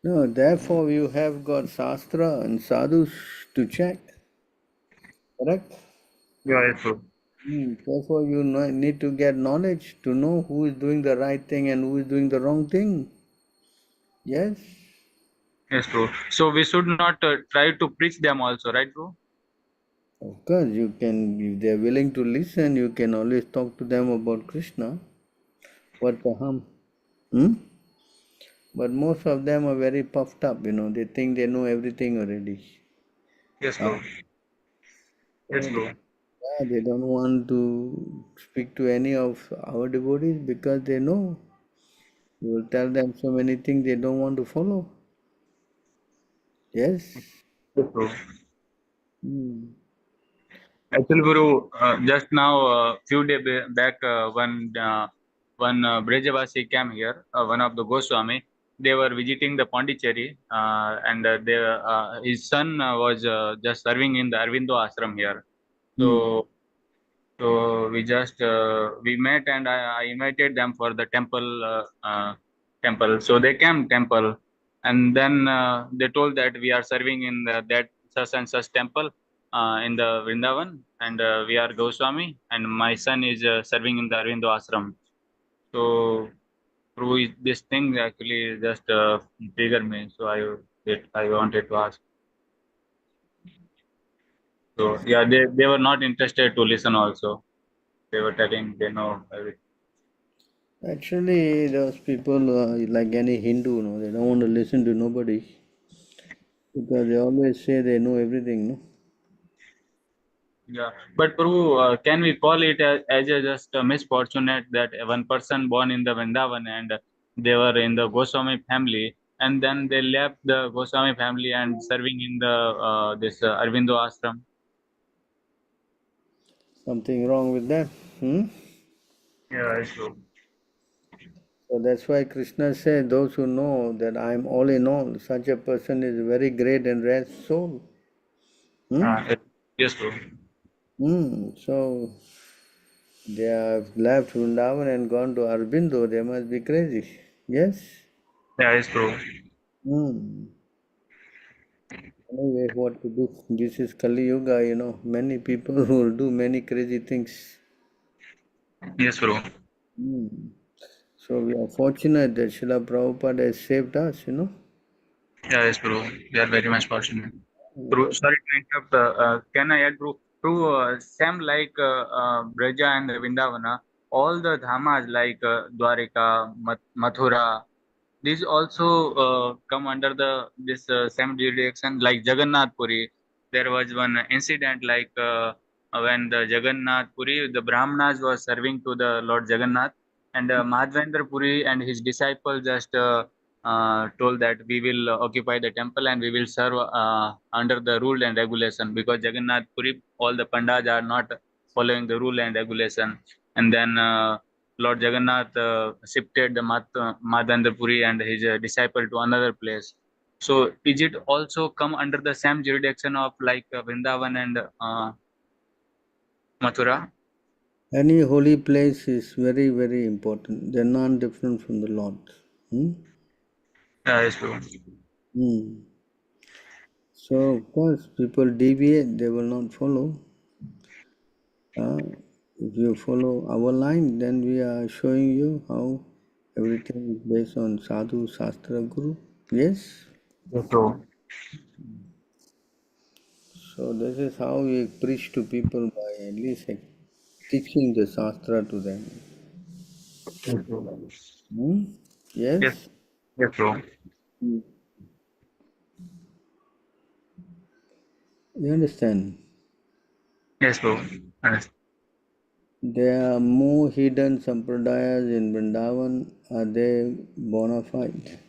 No, therefore you have got Shastra and Sadhus to check, correct? yeah, yes, bro. Therefore you need to get knowledge to know who is doing the right thing and who is doing the wrong thing. Yes? Yes, bro. So we should not try to preach them also, right, bro? Of course, you can, if they're willing to listen, you can always talk to them about Krishna. What the harm? Hmm? But most of them are very puffed up, they think they know everything already. Yes, Ah, bro. Yes, so bro. they don't want to speak to any of our devotees because they know you will tell them so many things they don't want to follow. Yes? Yes, bro. Hmm. Actually, Guru, just now, few days back, one Brajavasi came here, one of the Goswami. They were visiting the Pondicherry, and his son was just serving in the Arvindo ashram here. Hmm. So we just we met, and I invited them for the temple. So they came temple, and then they told that we are serving in that such and such temple in the Vrindavan, and we are Goswami, and my son is serving in the Arvindo ashram. So through this thing actually just triggered me. So I wanted to ask. So yeah, they were not interested to listen also. They were telling they know everything. Actually, those people, like any Hindu, they don't want to listen to nobody because they always say they know everything. No? Yeah, but Prabhu, can we call it as a just a misfortunate that one person born in the Vrindavan and they were in the Goswami family, and then they left the Goswami family and serving in the this Arvindo ashram? Something wrong with that. Hmm? Yeah, it's true. So that's why Krishna said, those who know that I am all in all, such a person is a very great and rare soul. Hmm? Yes, true. So they have left Vrindavan and gone to Arbindo, they must be crazy. Yes? Yeah, it's true. Hmm. Anyway, what to do? This is Kali Yuga, Many people will do many crazy things. Yes, bro. So we are fortunate that Srila Prabhupada has saved us. Yeah, yes, bro. We are very much fortunate. Bro, sorry to interrupt. Can I add, bro? Bro, same like Braja and Vrindavana, all the dhamas like Dwarika, Mathura, these also come under the this same jurisdiction. Like Jagannath Puri, there was one incident like when the Jagannath Puri, the Brahmanas was serving to the Lord Jagannath, and Madhavendra Puri and his disciple just told that we will occupy the temple and we will serve under the rule and regulation, because Jagannath Puri, all the pandas are not following the rule and regulation, and then. Lord Jagannath shifted the Madhavendra Puri and his disciple to another place. So is it also come under the same jurisdiction of like Vrindavan and Mathura? Any holy place is very, very important. They're not different from the Lord. Yes, bro. So, of course, people deviate, they will not follow. If you follow our line, then we are showing you how everything is based on Sadhu, Shastra, Guru. Yes? Yes, bro. So, this is how we preach to people by at least teaching the Shastra to them. Yes, bro. Yes, Yes? yes, bro. You understand? Yes, bro. Yes. There are more hidden sampradayas in Vrindavan. Are they bona fide?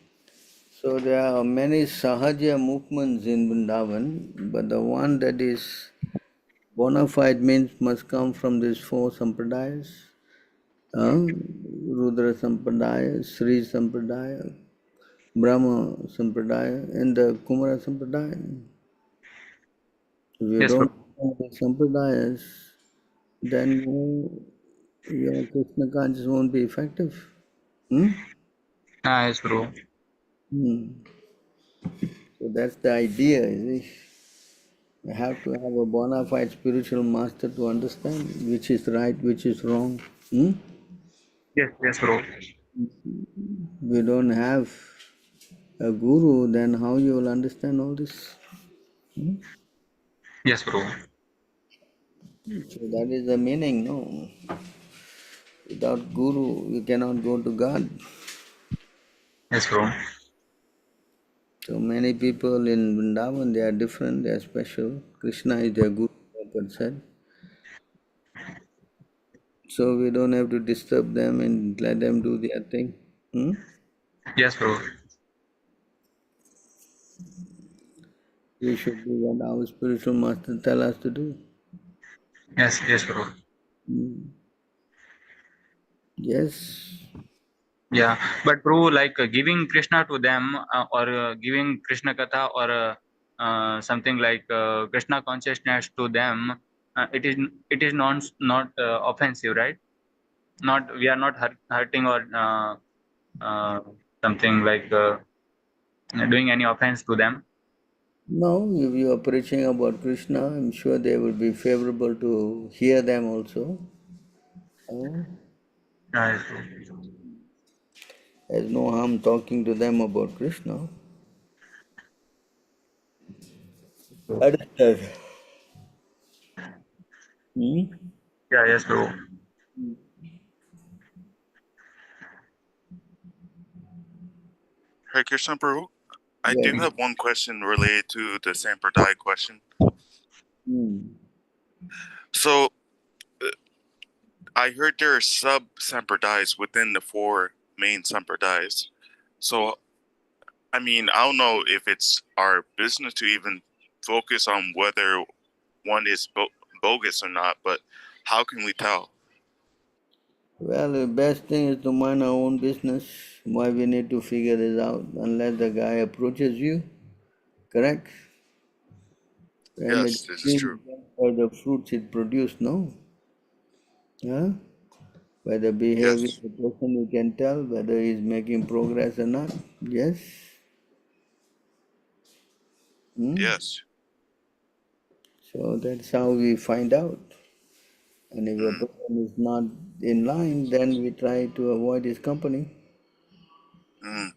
So there are many sahaja movements in Vrindavan, but the one that is bona fide means must come from these four sampradayas. Rudra Sampradaya, Sri Sampradaya, Brahma Sampradaya, and the Kumara Sampradaya. If you Yes, bro. don't have the sampradayas, then your Krishna consciousness won't be effective. Yes, bro. So that's the idea, you see. You have to have a bona fide spiritual master to understand which is right, which is wrong. Yes, yes, bro. We don't have a guru, then how you will understand all this? Yes, bro. So that is the meaning, no? Without guru, you cannot go to God. Yes, bro. So many people in Vrindavan, they are different, they are special. Krishna is their guru, Prabhupada said. So we don't have to disturb them and let them do their thing. Yes, bro. We should do what our spiritual master tell us to do. Yes, yes, bro. Yes. Yeah, but bro, like giving Krishna to them or giving Krishna Katha or something like Krishna consciousness to them, it is not offensive, right? Not we are not hurting or uh, something like doing any offense to them. Now, if you are preaching about Krishna, I'm sure they will be favorable to hear them also. Yes, There's no harm talking to them about Krishna. bro. Understand? Yeah, yes, bro. Hey, Krishna Prabhu, I do Yes. have one question related to the Sampradaya question. So, I heard there are sub Sampradayas within the four main Sampradayas. So, I mean, I don't know if it's our business to even focus on whether one is bogus or not, but how can we tell? Well, the best thing is to mind our own business. Why we need to figure this out unless the guy approaches you, correct? And the Yes, this is true. for the fruits it produced, no? Yeah? By the behavior Yes. of the person you can tell whether he's making progress or not. Yes? Yes. So that's how we find out. And if a Mm. person is not in line, then we try to avoid his company. Mm.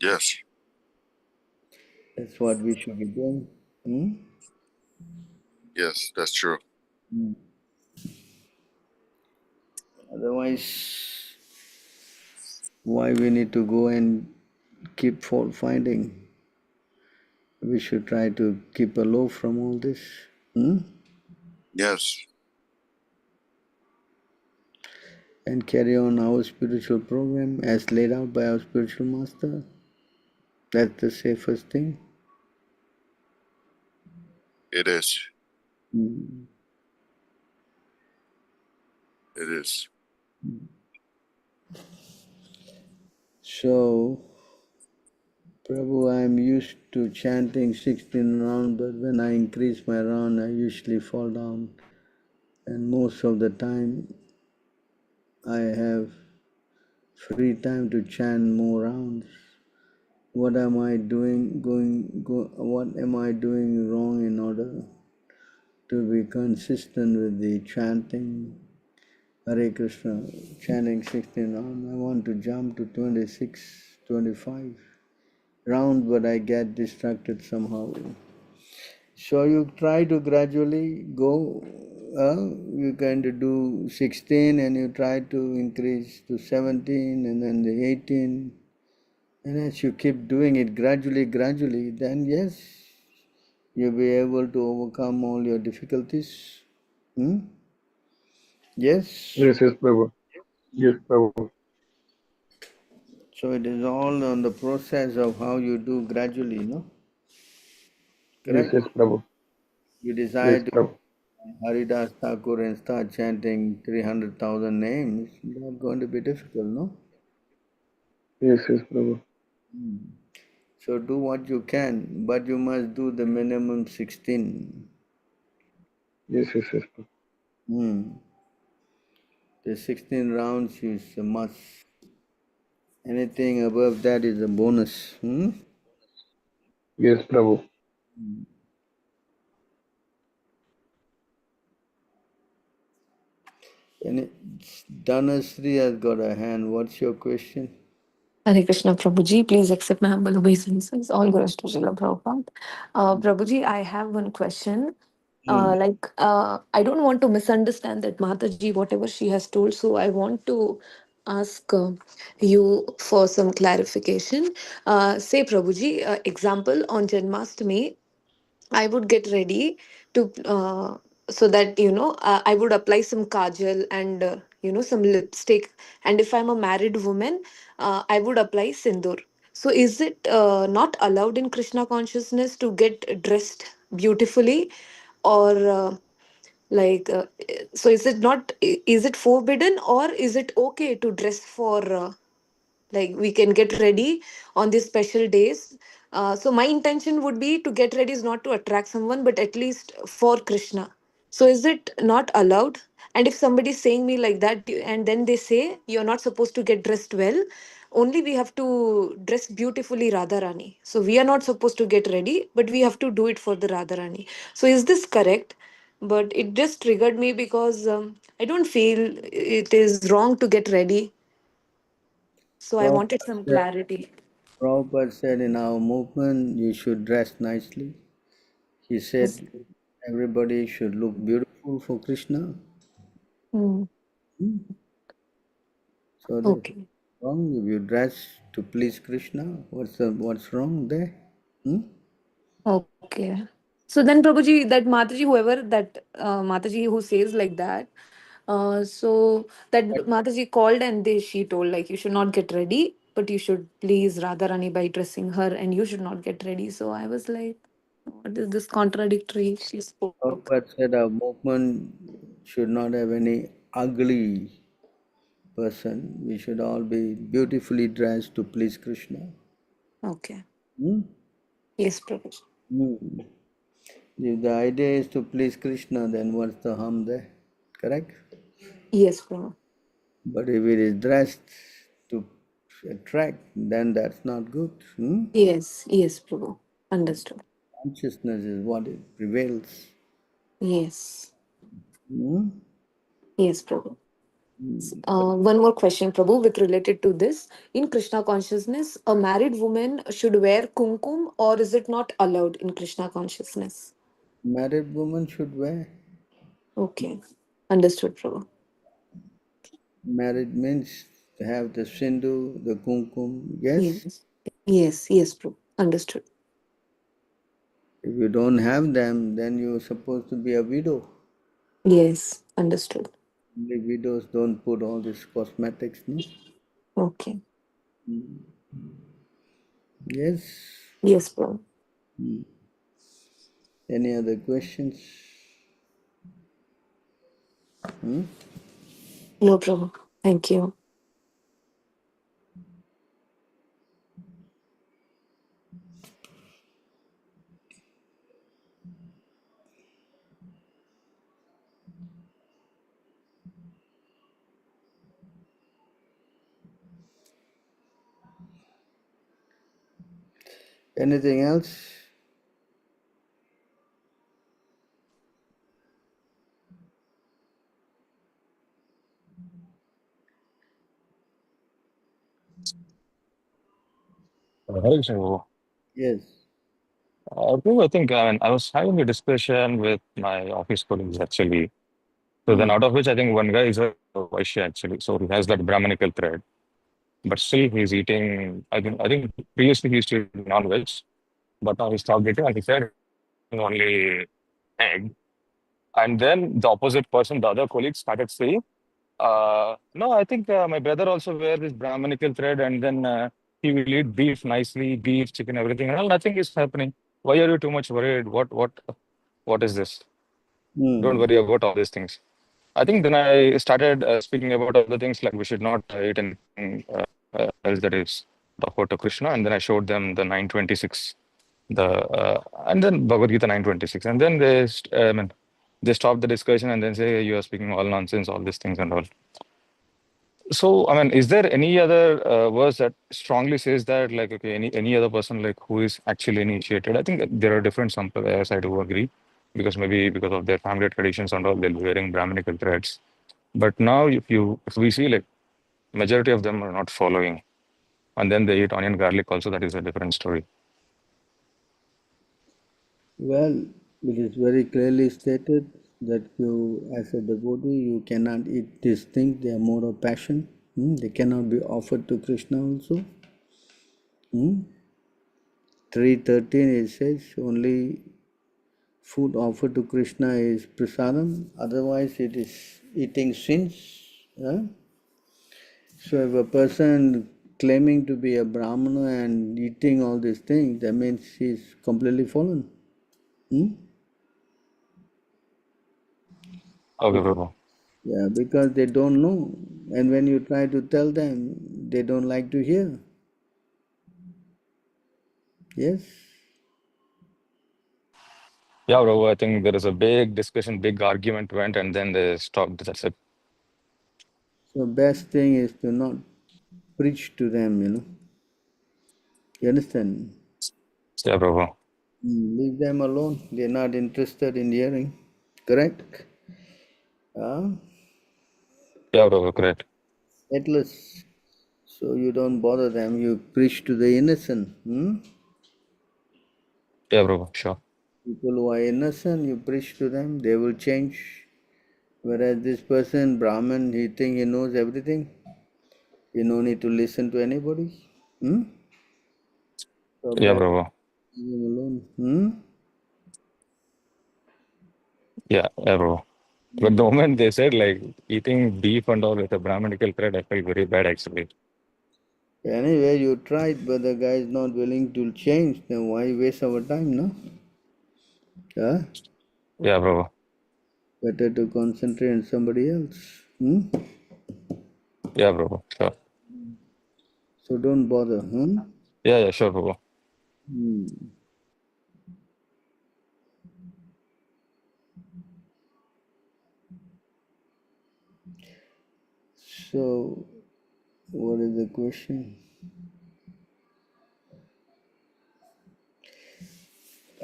Yes. That's what we should be doing. Yes, that's true. Otherwise, why we need to go and keep fault finding? We should try to keep aloof from all this. Yes. And carry on our spiritual program as laid out by our spiritual master. That's the safest thing. It is. Mm. It is. So, Prabhu, I'm used to chanting 16 rounds, but when I increase my round, I usually fall down. And most of the time, I have free time to chant more rounds. What am I doing? What am I doing wrong in order to be consistent with the chanting Hare Krishna, chanting 16 rounds? I want to jump to 26, 25 rounds, but I get distracted somehow. So you try to gradually go. You kind of do 16 and you try to increase to 17 and then the 18. And as you keep doing it gradually, then yes, you'll be able to overcome all your difficulties. Yes. Yes, yes, Prabhu. Yes, Prabhu. So it is all on the process of how you do gradually, no? Yes, Correct? yes, Prabhu. You Yes, decide to Prabhu. Haridas Thakur and start chanting 300,000 names, not going to be difficult, no? Yes, yes, Prabhu. So do what you can, but you must do the minimum 16. Yes, yes, yes, Prabhu. The 16 rounds is a must. Anything above that is a bonus. Yes, Prabhu. And Dhanasri has got a hand. What's your question? Hare Krishna Prabhuji, please accept my humble obeisances. All goes to Srila Prabhupada. Prabhuji, I have one question. I don't want to misunderstand that Mataji, whatever she has told, so I want to ask you for some clarification. Say, Prabhuji, example on Janmashtami, I would get ready to so that I would apply some kajal and some lipstick. And if I'm a married woman, I would apply sindoor. So is it not allowed in Krishna consciousness to get dressed beautifully, or so is it not? Is it forbidden, or is it okay to dress for? Like we can get ready on these special days, so my intention would be to get ready is not to attract someone but at least for Krishna. So is it not allowed? And if somebody is saying me like that and then they say you're not supposed to get dressed well, only we have to dress beautifully Radharani, so we are not supposed to get ready but we have to do it for the Radharani. So is this correct? But it just triggered me because I don't feel it is wrong to get ready, so I wanted Prabhupada some said, clarity. Prabhupada said in our movement, you should dress nicely. He Yes. said everybody should look beautiful for Krishna. Hmm. So there's Okay. wrong if you dress to please Krishna. What's wrong there? Okay. So then, Prabhuji, that Mataji, whoever that Mataji who says like that, so that Mataji called and she told like you should not get ready, but you should please Radharani by dressing her, and you should not get ready. So I was like, what is this contradictory? She spoke. Prabhupada said our movement should not have any ugly person. We should all be beautifully dressed to please Krishna. Okay. Hmm? Yes, Prabhuji. Hmm. If the idea is to please Krishna, then what's the harm there? Correct? Yes, Prabhu. But if it is dressed to attract, then that's not good. Yes, Prabhu. Understood. Consciousness is what it prevails. Yes. Hmm? Yes, Prabhu. One more question, Prabhu, with related to this. In Krishna consciousness, a married woman should wear kumkum, or is it not allowed in Krishna consciousness? Married woman should wear. Okay. Understood, Prabhu. Married means to have the sindu, the kumkum. Yes. Yes. Yes, Prabhu. Understood. If you don't have them, then you're supposed to be a widow. Yes, understood. Only widows don't put all these cosmetics, no? Okay. Yes. Yes, Prabhu. Any other questions? No, Prabhu. Thank you. Anything else? Hare Krishna, Prabhu. Yes. Prabhu, I think I was having a discussion with my office colleagues actually. So then, out of which I think one guy is a Vaishya actually. So he has that Brahmanical thread, but still he's eating. I think previously he used to eat non-veg, but now he stopped eating, and he said only egg. And then the opposite person, the other colleague, started saying, "No, I think my brother also wear this Brahmanical thread, and then he will eat beef nicely, beef, chicken, everything, and all. Nothing is happening. Why are you too much worried? What is this? Don't worry about all these things." I think then I started speaking about other things like we should not eat anything else that is offered to Krishna, and then I showed them the 926, and then Bhagavad Gita 926, and then I mean, they stop the discussion and then say you are speaking all nonsense, all these things and all. So, I mean, is there any other verse that strongly says that, like, okay, any other person like who is actually initiated? I think that there are different sampradayas. I do agree, because maybe because of their family traditions and all, they'll be wearing Brahminical threads. But now, if we see like majority of them are not following, and then they eat onion garlic also, that is a different story. Well, it is very clearly stated that you, as a devotee, you cannot eat these things. They are more of passion. They cannot be offered to Krishna also. 3:13 it says only food offered to Krishna is prasadam, otherwise it is eating sins. So if a person claiming to be a Brahmana and eating all these things, that means he is completely fallen. Okay, Prabhu. Yeah, because they don't know. And when you try to tell them, they don't like to hear. Yes? Yeah, Prabhu, I think there is a big discussion, big argument went, and then they stopped. That's it. So best thing is to not preach to them. You understand? Yeah, Prabhu. Leave them alone. They're not interested in hearing. Correct? Yeah, Prabhu, correct. Headless. So you don't bother them. You preach to the innocent. Yeah, Prabhu, sure. People who are innocent, you preach to them, they will change. Whereas this person, Brahmin, he thinks he knows everything. You no need to listen to anybody. So Yeah, best Prabhu. leave him alone. Yeah, Prabhu. But the moment they said like eating beef and all with a Brahminical thread, I felt very bad actually. Anyway, you tried, but the guy is not willing to change. Then why waste our time, no? Yeah, Prabhu. Better to concentrate on somebody else. Yeah, Prabhu, sure. So don't bother. Yeah, sure, Prabhu. So, what is the question?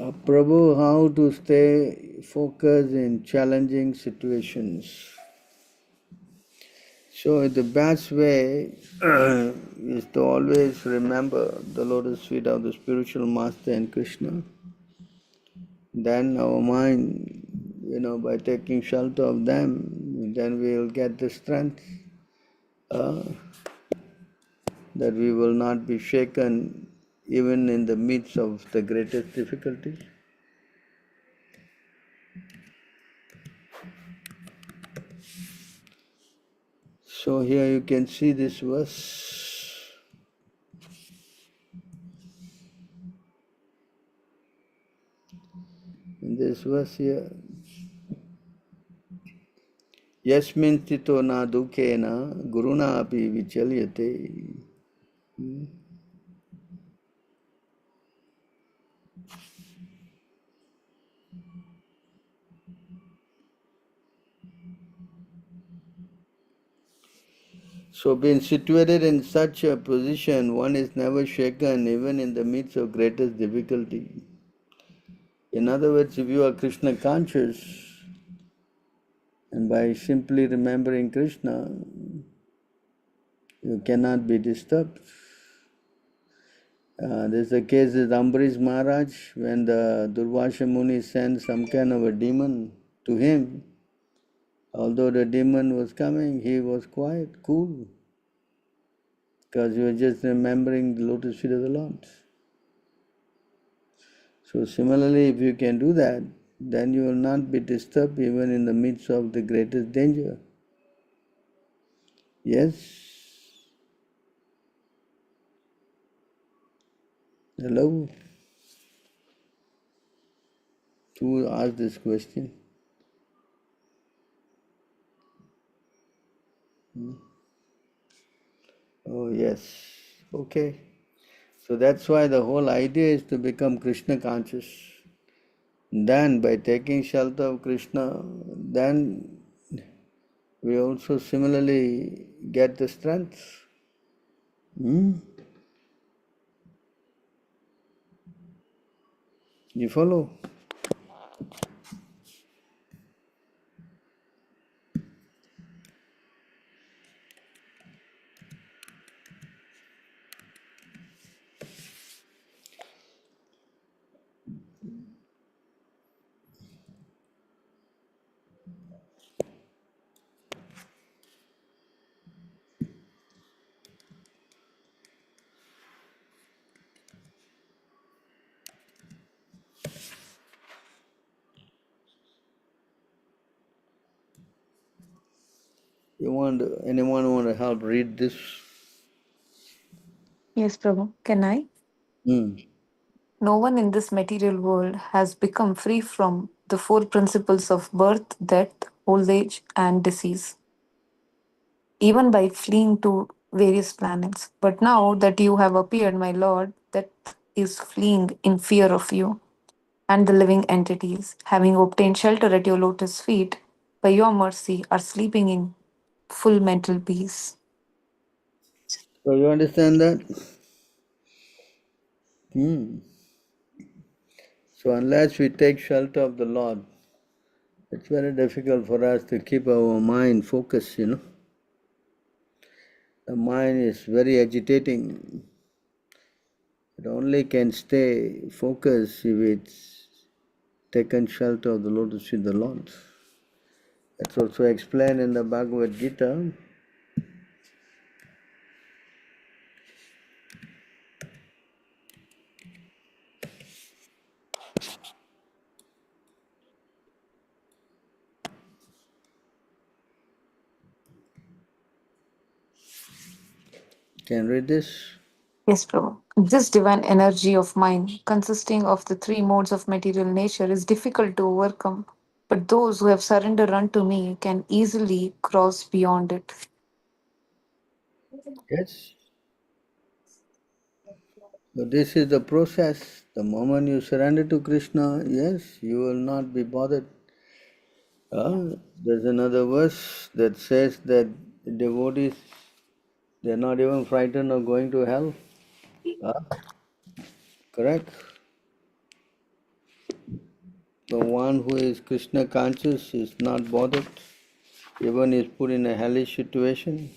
Prabhu, how to stay focused in challenging situations? So the best way is to always remember the lotus feet of the spiritual master and Krishna. Then our mind, by taking shelter of them, then we will get the strength that we will not be shaken even in the midst of the greatest difficulties. So here you can see this verse. In this verse here, Yasmin stito na dukkena guruna api vichalyate. So being situated in such a position, one is never shaken even in the midst of greatest difficulty. In other words, if you are Krishna conscious, and by simply remembering Krishna, you cannot be disturbed. This is the case with Ambarish Maharaj, when the Durvasha Muni sent some kind of a demon to him. Although the demon was coming, he was quiet, cool, because he was just remembering the lotus feet of the Lord. So similarly, if you can do that, then you will not be disturbed even in the midst of the greatest danger. Yes? Hello? Who asked this question? Oh, yes. Okay. So that's why the whole idea is to become Krishna conscious. Then by taking shelter of Krishna, then we also similarly get the strength. You follow? Anyone want to help read this? Yes, Prabhu. Can I? Hmm. No one in this material world has become free from the four principles of birth, death, old age, and disease, even by fleeing to various planets. But now that you have appeared, my Lord, death is fleeing in fear of you, and the living entities, having obtained shelter at your lotus feet, by your mercy, are sleeping in full mental peace. So you understand that? So unless we take shelter of the Lord, it's very difficult for us to keep our mind focused, The mind is very agitating. It only can stay focused if it's taken shelter of the lotus feet of the Lord. That's also explained in the Bhagavad Gita. Can you read this? Yes, Prabhu. This divine energy of mind, consisting of the three modes of material nature, is difficult to overcome, but those who have surrendered unto me can easily cross beyond it. Yes. So this is the process. The moment you surrender to Krishna, yes, you will not be bothered. There's another verse that says that devotees, they're not even frightened of going to hell. Correct? The one who is Krishna conscious is not bothered, even is put in a hellish situation.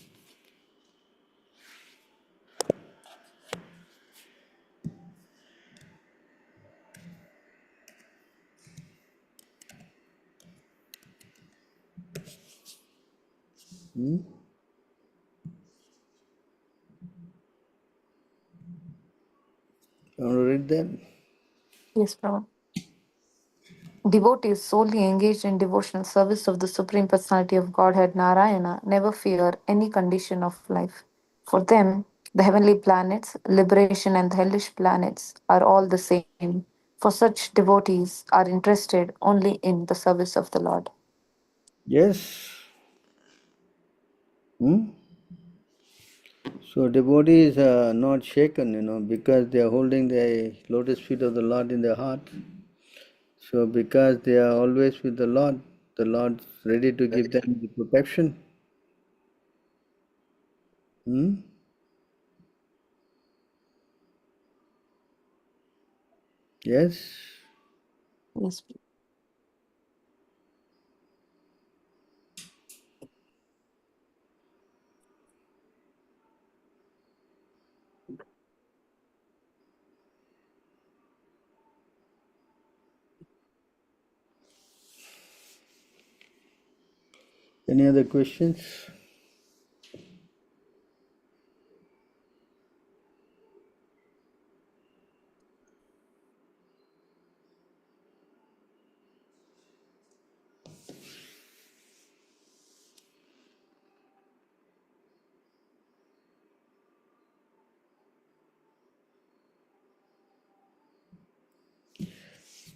Hmm? You want to read that? Yes, Prabhu. Devotees solely engaged in devotional service of the Supreme Personality of Godhead Narayana never fear any condition of life. For them, the heavenly planets, liberation, and the hellish planets are all the same. For such devotees are interested only in the service of the Lord. Yes. Hmm? So devotees are not shaken, because they are holding the lotus feet of the Lord in their heart. So because they are always with the Lord's ready to give them the protection. Hmm? Yes. Yes. Any other questions?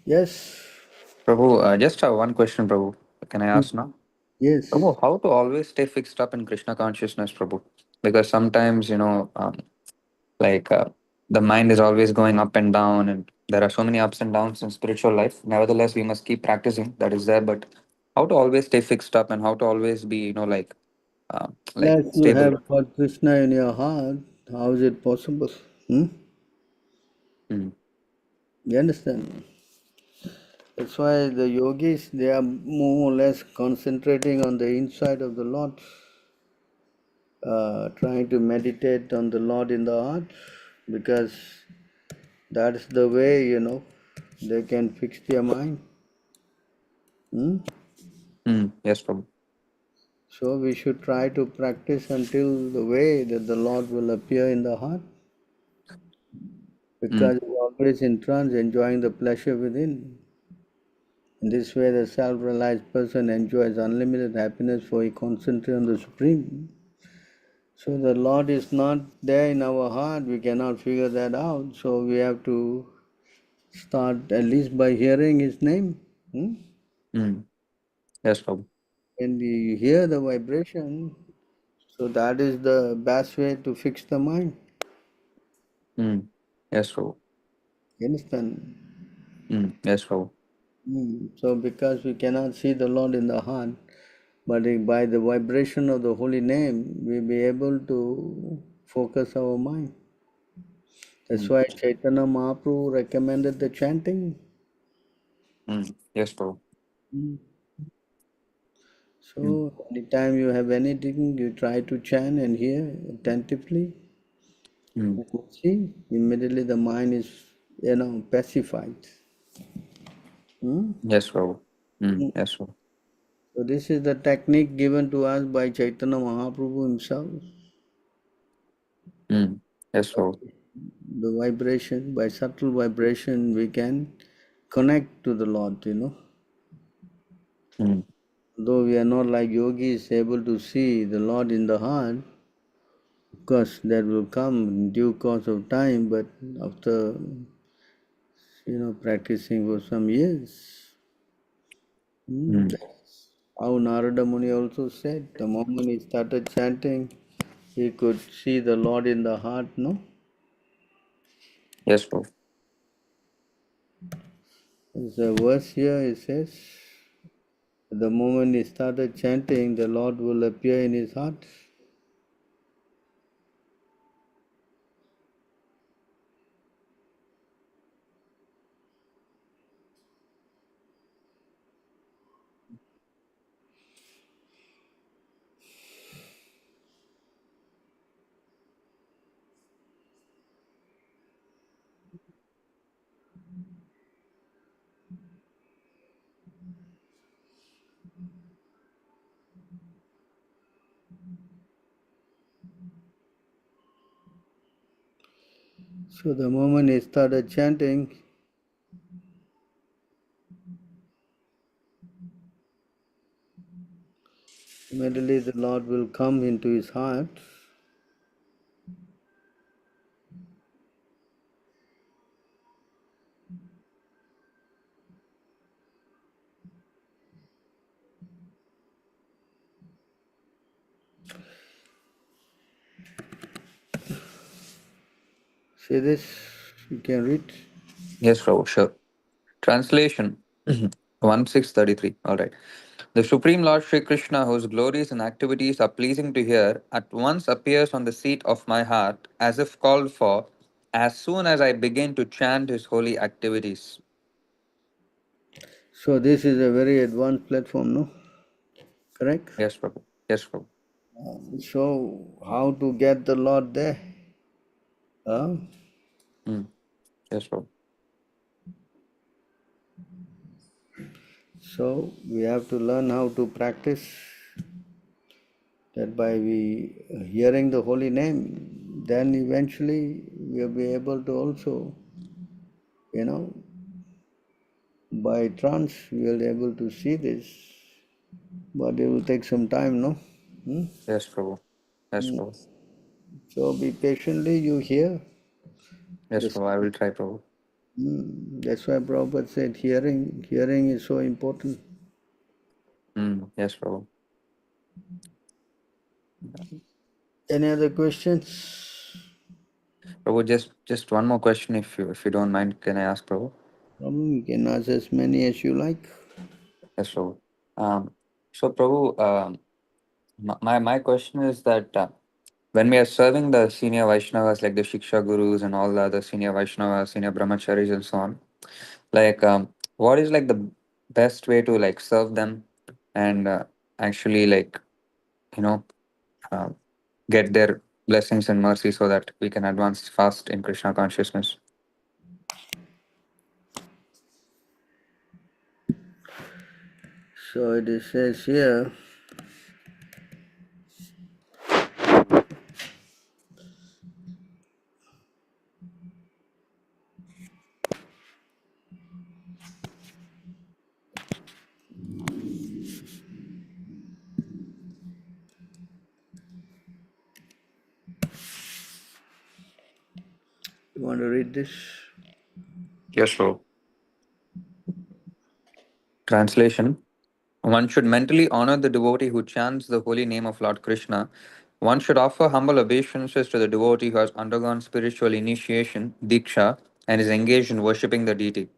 Yes. Prabhu, just one question, Prabhu. Can I ask now? Yes. Prabhu, how to always stay fixed up in Krishna consciousness, Prabhu? Because sometimes, like the mind is always going up and down, and there are so many ups and downs in spiritual life. Nevertheless, we must keep practicing. That is there, but how to always stay fixed up and how to always be, like Unless you stable. have got Krishna in your heart, how is it possible? Hmm? Mm, You understand? That's why the yogis, they are more or less concentrating on the inside of the Lord, trying to meditate on the Lord in the heart, because that's the way, they can fix their mind. Hmm? yes, Prabhu. So we should try to practice until the way that the Lord will appear in the heart, Mm, because we're always in trance, enjoying the pleasure within. In this way, the self-realized person enjoys unlimited happiness, for he concentrates on the Supreme. So the Lord is not there in our heart, we cannot figure that out. So we have to start at least by hearing His name. mm, yes, Prabhu. When we hear the vibration, so that is the best way to fix the mind. Mm, yes, Prabhu. You understand? Yes, Prabhu. So because we cannot see the Lord in the heart, but by the vibration of the holy name, we'll be able to focus our mind. That's Mm, why Chaitanya Mahaprabhu recommended the chanting. yes, Prabhu. Mm. Mm, So anytime you have anything, you try to chant and hear attentively. mm, And see, immediately the mind is, pacified. Hmm? yes, Prabhu. Mm. Yes, Prabhu. So this is the technique given to us by Chaitanya Mahaprabhu himself. Yes, Prabhu. The vibration, by subtle vibration, we can connect to the Lord. Mm, Though we are not like yogis able to see the Lord in the heart, of course that will come in due course of time, but after practicing for some years. mm, That's how Narada Muni also said, the moment he started chanting, he could see the Lord in the heart, no? yes, Prabhu. There's a verse here, it says, the moment he started chanting, the Lord will appear in his heart. So the moment he started chanting, immediately the Lord will come into his heart. See this? You can read. Yes, Prabhu, sure. Translation 1633. All right. The Supreme Lord Sri Krishna, whose glories and activities are pleasing to hear, at once appears on the seat of my heart as if called for, as soon as I begin to chant his holy activities. So this is a very advanced platform, no? Correct? Yes, Prabhu. Yes, Prabhu. So how to get the Lord there? Huh? Yes, Prabhu. So we have to learn how to practice that by hearing the holy name, then eventually we'll be able to also, by trance we'll be able to see this. But it will take some time, no? Yes, Prabhu. Yes, Prabhu. So be patiently, you hear. Yes, Prabhu. I will try, Prabhu. That's why Prabhupada said hearing is so important. Yes, Prabhu. Any other questions? Prabhu, just one more question, if you don't mind, can I ask, Prabhu? You can ask as many as you like. Yes, Prabhu. So, Prabhu, my question is that when we are serving the senior Vaishnavas, like the Shiksha Gurus and all the other senior Vaishnavas, senior Brahmacharis and so on, like what is like the best way to like serve them and actually like, you know, uh, get their blessings and mercy so that we can advance fast in Krishna consciousness? So it says here, you want to read this? Yes, Prabhu. Translation: one should mentally honor the devotee who chants the holy name of Lord Krishna. One should offer humble obeisances to the devotee who has undergone spiritual initiation, diksha, and is engaged in worshipping the deity.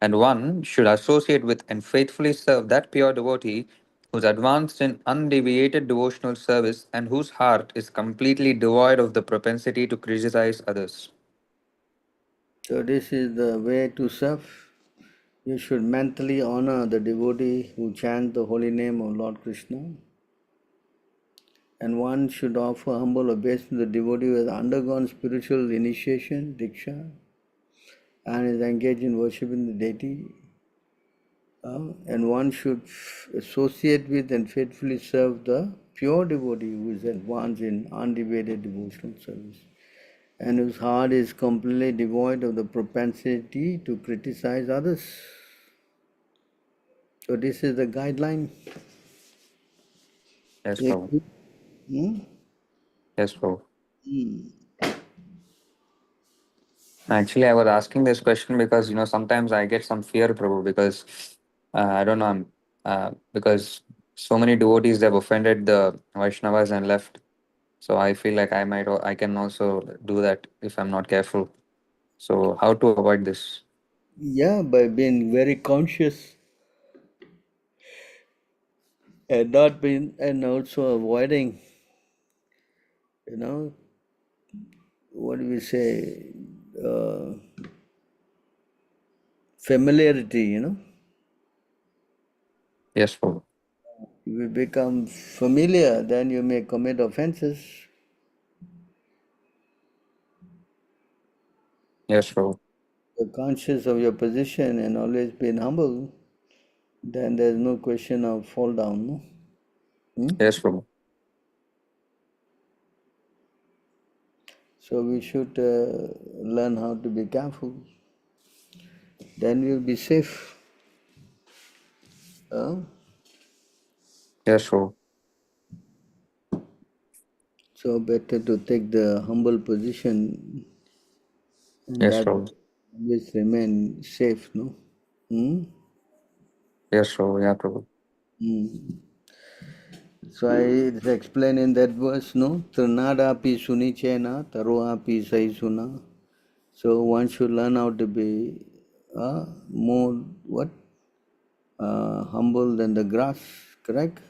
And one should associate with and faithfully serve that pure devotee who is advanced in undeviated devotional service and whose heart is completely devoid of the propensity to criticize others. So this is the way to serve. You should mentally honor the devotee who chants the holy name of Lord Krishna. And one should offer humble obeisance to the devotee who has undergone spiritual initiation, diksha, and is engaged in worshipping the deity. And one should associate with and faithfully serve the pure devotee who is advanced in undeviated devotional service and whose heart is completely devoid of the propensity to criticize others. So this is the guideline. Yes, Prabhu. Yes, Prabhu. Actually, I was asking this question because sometimes I get some fear, Prabhu, because I don't know, because so many devotees they've offended the Vaishnavas and left. So I feel like I can also do that if I'm not careful. So how to avoid this? Yeah, by being very conscious and not being and also avoiding, what do we say, familiarity. Yes, Prabhu. If you become familiar, then you may commit offenses. Yes, Prabhu. You're conscious of your position and always being humble, then there's no question of fall down. No? Yes, Prabhu. So we should learn how to be careful. Then we'll be safe. Yes, true. So better to take the humble position, and Yes, that true. always remain safe, no? Yes, true. Yeah, Prabhu. So I explain in that verse, no? Trinadapi sunichena taroapi saisuna. So one should learn how to be more what? Humble than the grass, correct?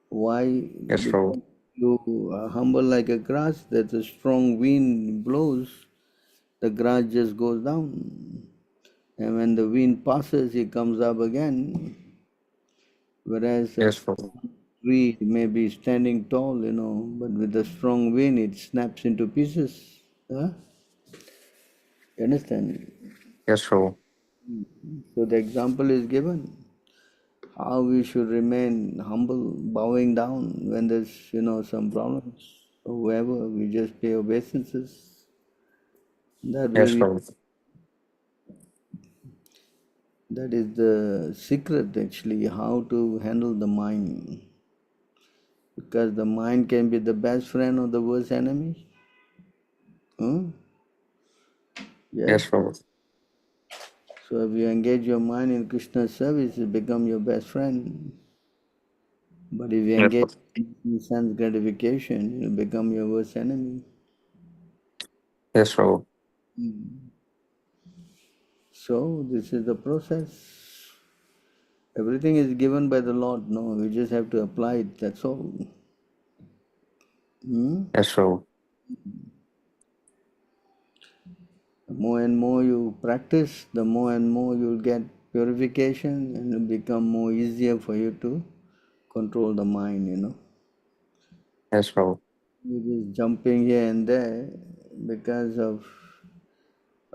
Why? Yes, Because true. you are humble like a grass, that a strong wind blows, the grass just goes down. And when the wind passes, it comes up again. Whereas a Yes, true. tree may be standing tall, but with a strong wind, it snaps into pieces. Huh? You understand? Yes, true. So the example is given how we should remain humble, bowing down when there's some problems. So whoever, we just pay obeisances. That way Yes, we, true. that is the secret actually, how to handle the mind. Because the mind can be the best friend or the worst enemy. Huh? Yes, Yes. true. So if you engage your mind in Krishna's service, it becomes your best friend. But if you Yes, engage true. in sense gratification, it will become your worst enemy. Yes, true. So this is the process. Everything is given by the Lord. No, we just have to apply it. That's all. Yes, true. The more and more you practice, the more and more you'll get purification, and it'll become more easier for you to control the mind. Yes, true. It is jumping here and there because of,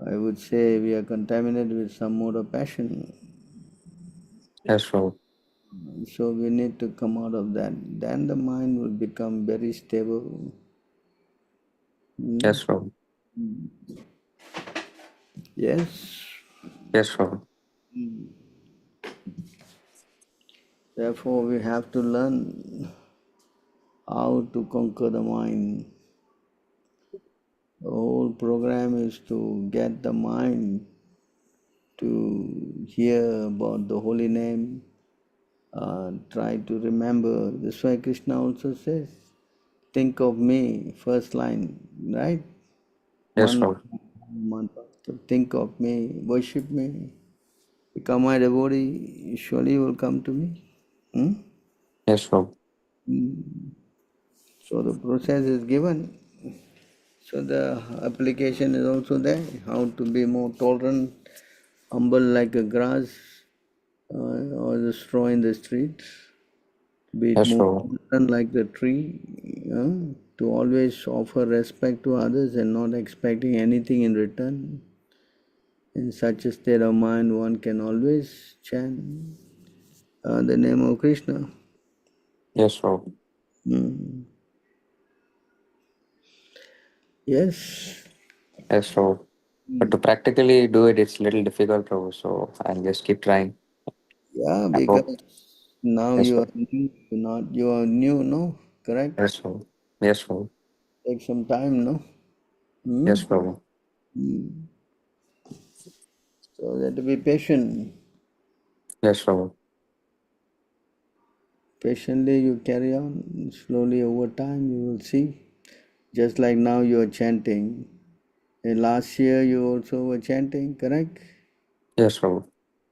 I would say, we are contaminated with some mode of passion. Yes, true. So we need to come out of that. Then the mind will become very stable. Yes, true. Yes. Yes, true. Therefore, we have to learn how to conquer the mind. The whole program is to get the mind to hear about the holy name, try to remember. That's why Krishna also says, think of me, first line, right? Yes, One true. mantra. So think of me, worship me, become my devotee, surely you will come to me. Yes, true. So the process is given. So the application is also there, how to be more tolerant, humble like a grass or the straw in the streets, be it Yes, more true. tolerant like the tree, to always offer respect to others and not expecting anything in return. In such a state of mind, one can always chant the name of Krishna. Yes, true. Yes. Yes, true. But to practically do it, it's a little difficult, Prabhu. So I'll just keep trying. Yeah, I hope. because now Yes, you are true. new, you are new, no? Correct? Yes, true. Yes, true. Take some time, no? Yes, Prabhu. So you have to be patient. Yes, Prabhu. Patiently you carry on. Slowly over time you will see. Just like now you are chanting. And last year you also were chanting, correct? Yes, Prabhu.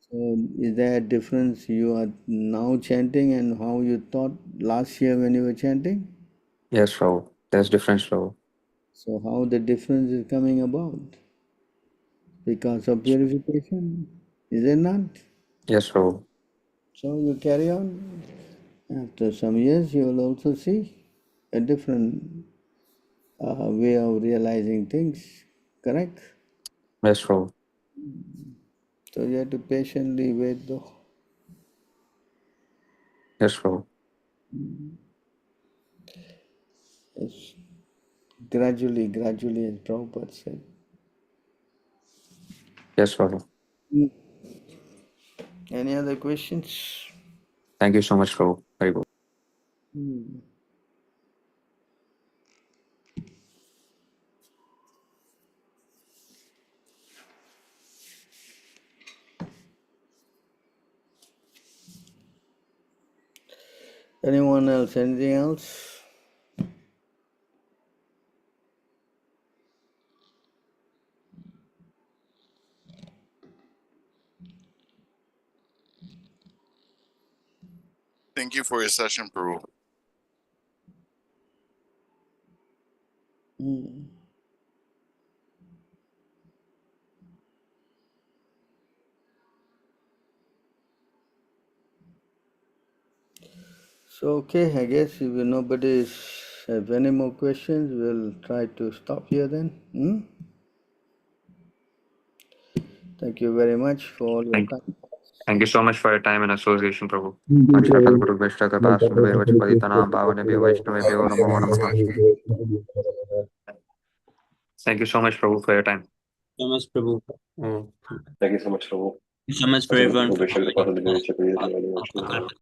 So is there a difference you are now chanting and how you thought last year when you were chanting? Yes, Prabhu. There's difference, Prabhu. So how the difference is coming about? Because of purification, is it not? Yes, Prabhu. So you carry on. After some years, you will also see a different way of realizing things, correct? Yes, Prabhu. So you have to patiently wait though. Yes, Prabhu. Yes. Gradually, as Prabhupada said. Yes, Prabhu. Any other questions? Thank you so much, Prabhu. Very good. Anyone else? Anything else? Thank you for your session, Peru. So, okay, I guess if nobody have any more questions, we'll try to stop here then. Thank you very much for all your time. Thank you so much for your time and association, Prabhu. Vanshakal Guru Vaishnava Pasur Virvach Paditana Bhavane Vaishnava Bhyo Namo Namaha. Thank you so much, Prabhu, for your time. So much, Prabhu. Thank you so much, Prabhu. Thank you so much for everyone.